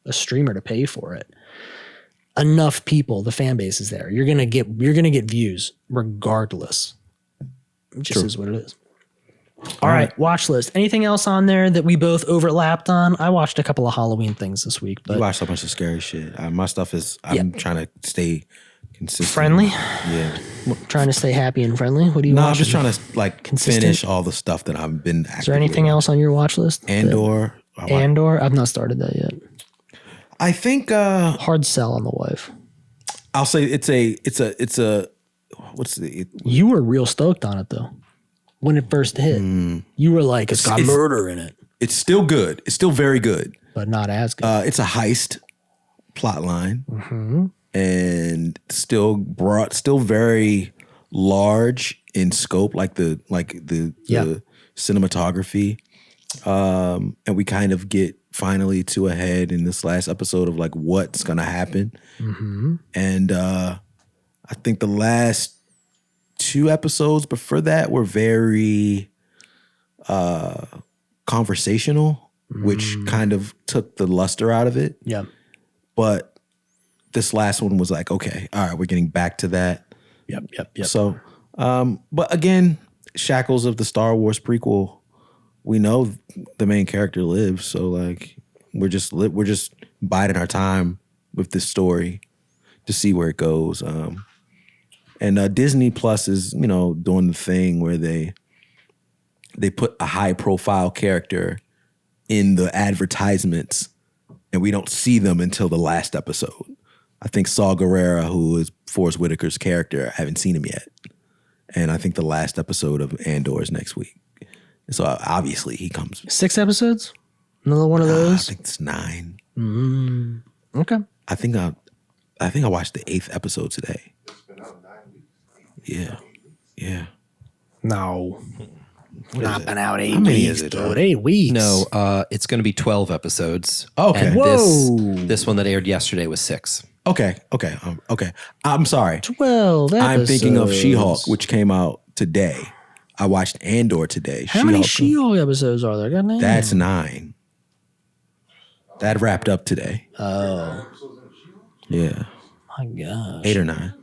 a streamer to pay for it, enough people, the fan base is there. You're gonna get views regardless. It just is what it is. All right, watch list. Anything else on there that we both overlapped on? I watched a couple of Halloween things this week, but
You watched a bunch of scary shit. My stuff is, I'm trying to stay consistent.
friendly.
Yeah.
Trying to stay happy and friendly. What do you?
No,
watching?
I'm just trying to like
Consistent?
finish all the stuff that I've been.
Is there anything else on your watch list?
Andor.
Andor. I've not started that yet.
I think
Hard sell on the wife.
I'll say it's a what's the
You were real stoked on it though. When it first hit, you were like, it's got murder in it,
it's still good. It's still very good.
but not as good.
It's a heist plot line, and still very large in scope, like the cinematography. And we kind of get finally to a head in this last episode of like what's gonna happen. And I think the last 2 episodes before that were very conversational, which kind of took the luster out of it.
Yeah.
But this last one was like, okay, all right, we're getting back to that.
Yep.
So, but again, shackles of the Star Wars prequel, we know the main character lives. So like, we're just biding our time with this story to see where it goes. And Disney Plus is, doing the thing where they put a high profile character in the advertisements and we don't see them until the last episode. I think Saw Gerrera, who is Forrest Whitaker's character, I haven't seen him yet. And I think the last episode of Andor is next week. And so obviously he comes.
6 episodes? Another one of
I
those?
think it's 9.
Okay.
I think I watched the 8th episode today.
It's been out 9 weeks.
Yeah.
No. Not
it?
been out 8
How many
weeks,
is it,
dude. 8 weeks.
No, it's going to be 12 episodes.
Okay.
And
Whoa.
this one that aired yesterday was 6.
Okay. I'm sorry.
12 episodes.
I'm thinking of She-Hulk, which came out today. I watched Andor today.
How many She-Hulk episodes are there? Goddamn.
That's 9. That wrapped up today.
Oh,
Yeah.
my gosh.
8 or 9.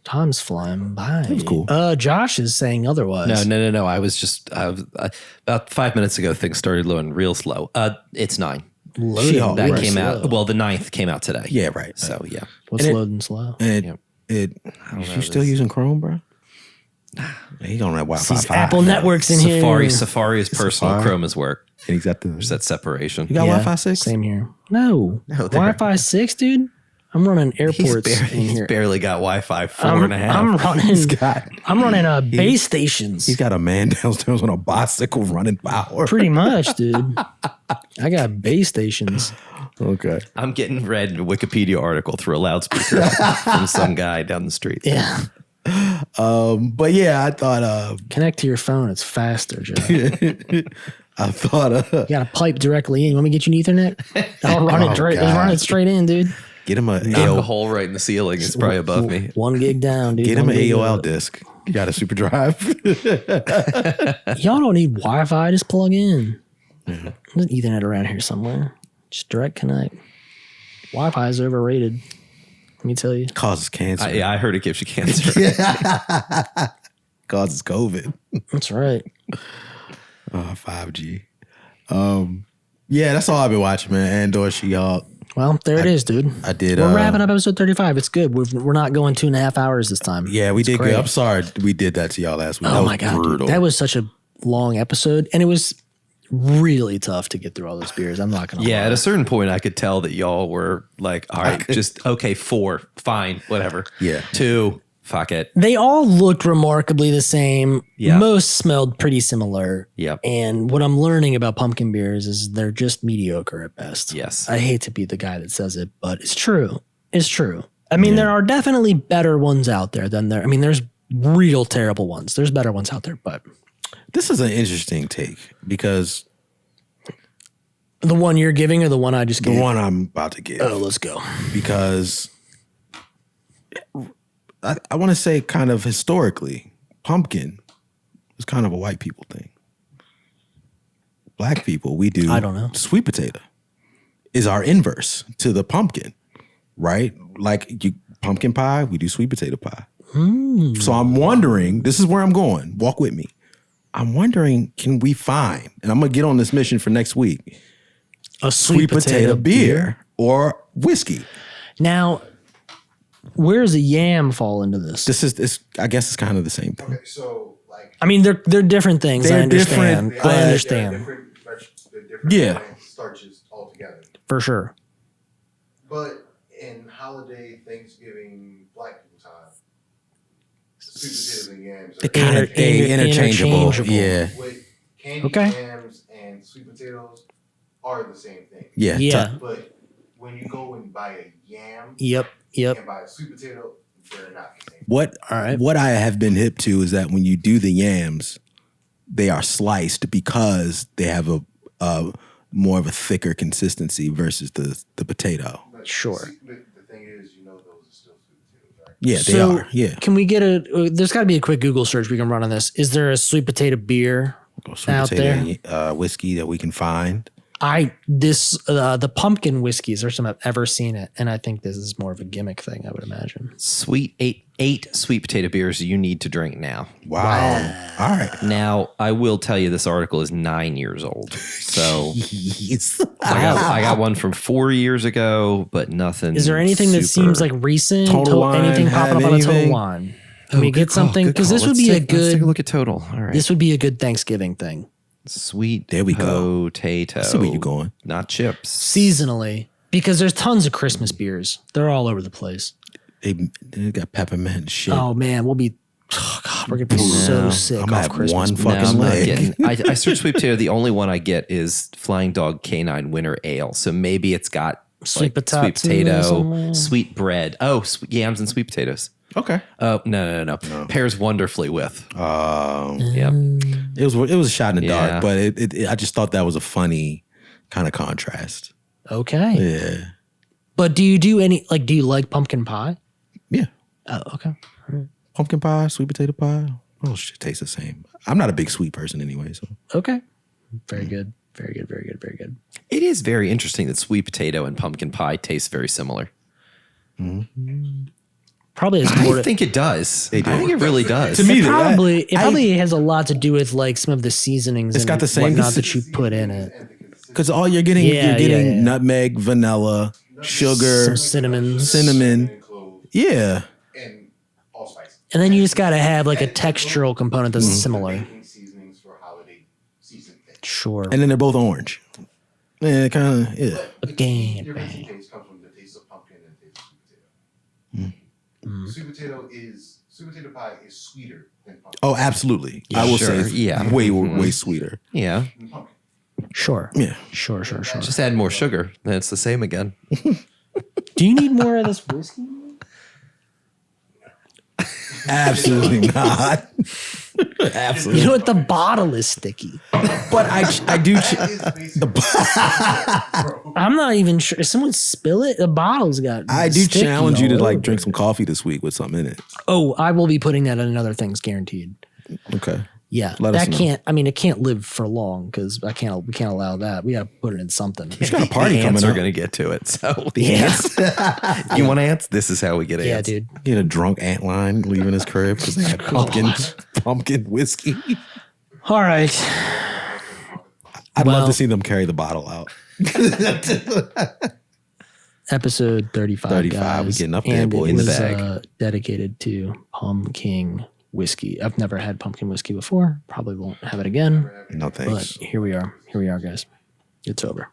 Time's flying by.
That was cool.
Josh is saying otherwise.
No. I was about 5 minutes ago, things started loading real slow. It's 9.
Loading
She-Hulk,
That
real
came out.
slow.
Well, the 9th came out today.
Yeah, right.
So, yeah.
What's
and it-
loading slow?
And you still using Chrome, bro? He don't have Wi-Fi.
These
5.
Apple networks in here.
Safari is personal.
Safari.
Chrome is work.
And he's got
There's that separation.
You got
Yeah,
Wi-Fi 6?
Same here. No.
they're-
Wi-Fi 6, dude? I'm running airports in
He's
here.
barely got Wi-Fi 4.5.
I'm running base stations.
He's got a man downstairs on a bicycle running power.
Pretty much, dude. I got base stations.
Okay.
I'm getting read a Wikipedia article through a loudspeaker from some guy down the street.
Yeah.
But yeah, I thought
Connect to your phone. It's faster, Joe.
I thought
You got a pipe directly in. You want me to get you an Ethernet? I'll run it straight. Just run it straight in, dude.
get him a
Knock a hole right in the ceiling. It's probably above me.
1 gig down, dude.
get him
1
an
gig
AOL
up.
disk. You got a super drive.
Y'all don't need Wi-Fi. Just plug in. There's an Ethernet around here somewhere. Just direct connect. Wi-Fi is overrated. Let me tell you.
Causes cancer.
I heard it gives you cancer.
Causes COVID.
That's right.
5G. Yeah, that's all I've been watching, man. Andor, She-Hulk.
Well, there it is, dude.
I did.
We're wrapping up episode 35. It's good. We're not going 2.5 hours this time.
Yeah, we did
great.
good. I'm sorry we did that to y'all last week. That
Oh
was
my god,
brutal.
dude. That was such a long episode, and it was really tough to get through all those beers. I'm not gonna.
Yeah,
lie.
at a certain point, I could tell that y'all were like, all right, just okay, 4, fine, whatever.
Yeah.
2, Fuck it.
They all looked remarkably the same.
Yeah.
Most smelled pretty similar.
Yep.
And what I'm learning about pumpkin beers is they're just mediocre at best.
Yes.
I hate to be the guy that says it, but it's true. It's true. I mean, there are definitely better ones out there than there. I mean, there's real terrible ones. There's better ones out there, but
This is an interesting take because
the one you're giving or the one I just gave?
the one I'm about to give.
Oh, let's go.
Because I want to say kind of historically, pumpkin is kind of a white people thing. Black people, we do.
I don't know.
Sweet potato is our inverse to the pumpkin, right? Like pumpkin pie, we do sweet potato pie. So I'm wondering, this is where I'm going. Walk with me. I'm wondering, can we find, and I'm going to get on this mission for next week,
A
sweet potato beer or whiskey?
Now, where does a yam fall into this?
This is, I guess it's kind of the same thing.
Okay, so like
I mean, they're different things.
They're
I understand.
different,
I
but-
understand
they're different
Yeah.
starches altogether.
for sure.
But in holiday, Thanksgiving, Black people time, sweet potatoes and yams
They
are
kind of interchangeable.
interchangeable.
Yeah.
with candy
Okay.
yams and sweet potatoes are the same thing.
Yeah.
Yeah.
But when you go and buy a yam
Yep. Yep.
and buy a sweet potato, they're not the same.
What
All right.
what I have been hip to is that when you do the yams, they are sliced because they have a more of a thicker consistency versus the potato.
But
Sure.
The thing is, you know, those are still sweet potatoes, right?
Yeah, they
So,
are. Yeah.
Can we get there's got to be a quick Google search we can run on this. Is there a sweet potato beer
Sweet
out
potato whiskey that we can find.
the pumpkin whiskey is the first time I've ever seen it, and I think this is more of a gimmick thing, I would imagine.
Eight sweet potato beers you need to drink now.
Wow. All right.
Now, I will tell you this article is 9 years old. So
Yes.
I got one from 4 years ago, but nothing.
Is there anything that
super-
seems like recent?
Total Wine
anything
have
popping up on a Total
anything?
Wine? Can we
Oh,
get
good call,
something?
good
Because
call.
this would
Let's
be a
take a
good.
look at Total. All right.
This would be a good Thanksgiving thing
Sweet
There we go.
potato.
I see where you're going.
Not chips.
seasonally because there's tons of Christmas beers. They're all over the place.
They got peppermint and shit.
Oh man, we'll be. Oh God, we're gonna be so sick
I'm gonna
off
have
Christmas.
one
beers.
No,
fucking
I'm not
leg.
getting. I searched sweet potato. The only one I get is Flying Dog Canine Winter Ale. So maybe it's got
Sweet
sweet
potatoes
potato,
somewhere.
sweet bread. Oh, yams and sweet potatoes.
Okay.
Oh no. Pairs wonderfully with. Yep.
It was a shot in the
Yeah.
dark, but I just thought that was a funny kind of contrast.
Okay,
Yeah.
but do you do any like? Do you like pumpkin pie?
Yeah.
Oh, okay.
Pumpkin pie, sweet potato pie. Oh, shit tastes the same. I'm not a big sweet person anyway, so
Okay. Very good. Very good. Very good. Very good.
It is very interesting that sweet potato and pumpkin pie taste very similar.
Probably has more
I
to.
think it does.
They do.
I think it really does.
To me,
It probably has a lot to do with like some of the seasonings.
It's
and
got the same
whatnot that you put in it.
because all you're getting,
Yeah, yeah.
nutmeg, vanilla, sugar,
Some cinnamon,
cinnamon.
And cloves
Yeah.
and allspice.
and then you just got to have like a textural component that's similar.
Making seasonings for holiday season things.
Sure.
And then they're both orange. Yeah, kind of. Yeah.
Again,
Difference in taste comes from the taste of pumpkin and the taste of sweet potato. Sweet potato pie is sweeter than pumpkin.
Oh, absolutely. I will
sure.
say it's
Yeah.
way sweeter.
Yeah.
Than pumpkin.
Sure.
Yeah.
Sure.
Just add more sugar. Then it's the same again.
Do you need more of this whiskey?
Absolutely not. Absolutely.
You know what? The bottle is sticky.
But I do.
That is basically bro.
I'm not even sure. If someone spill it, the bottle's got.
I do
sticky
challenge you to
all
like
over
drink
it.
some coffee this week with something in it.
Oh, I will be putting that in other things, guaranteed.
Okay.
Yeah,
Let us
that
know.
can't. I mean, it can't live for long because we can't allow that. We got to put it in something.
You got a party
The ants
coming
are
up.
going to get to it. So
Yeah.
you want ants? This is how we get
Yeah,
ants.
dude.
Get a drunk ant line leaving his crib because they had pumpkin whiskey.
All right.
I'd
Well-
love to see them carry the bottle out.
Episode 35.
35,
Guys.
we getting up there,
And
boy,
it
in the
was,
bag.
Dedicated to pumpkin whiskey. I've never had pumpkin whiskey before. Probably won't have it again.
No
But
thanks.
here we are. Here we are, guys. It's over.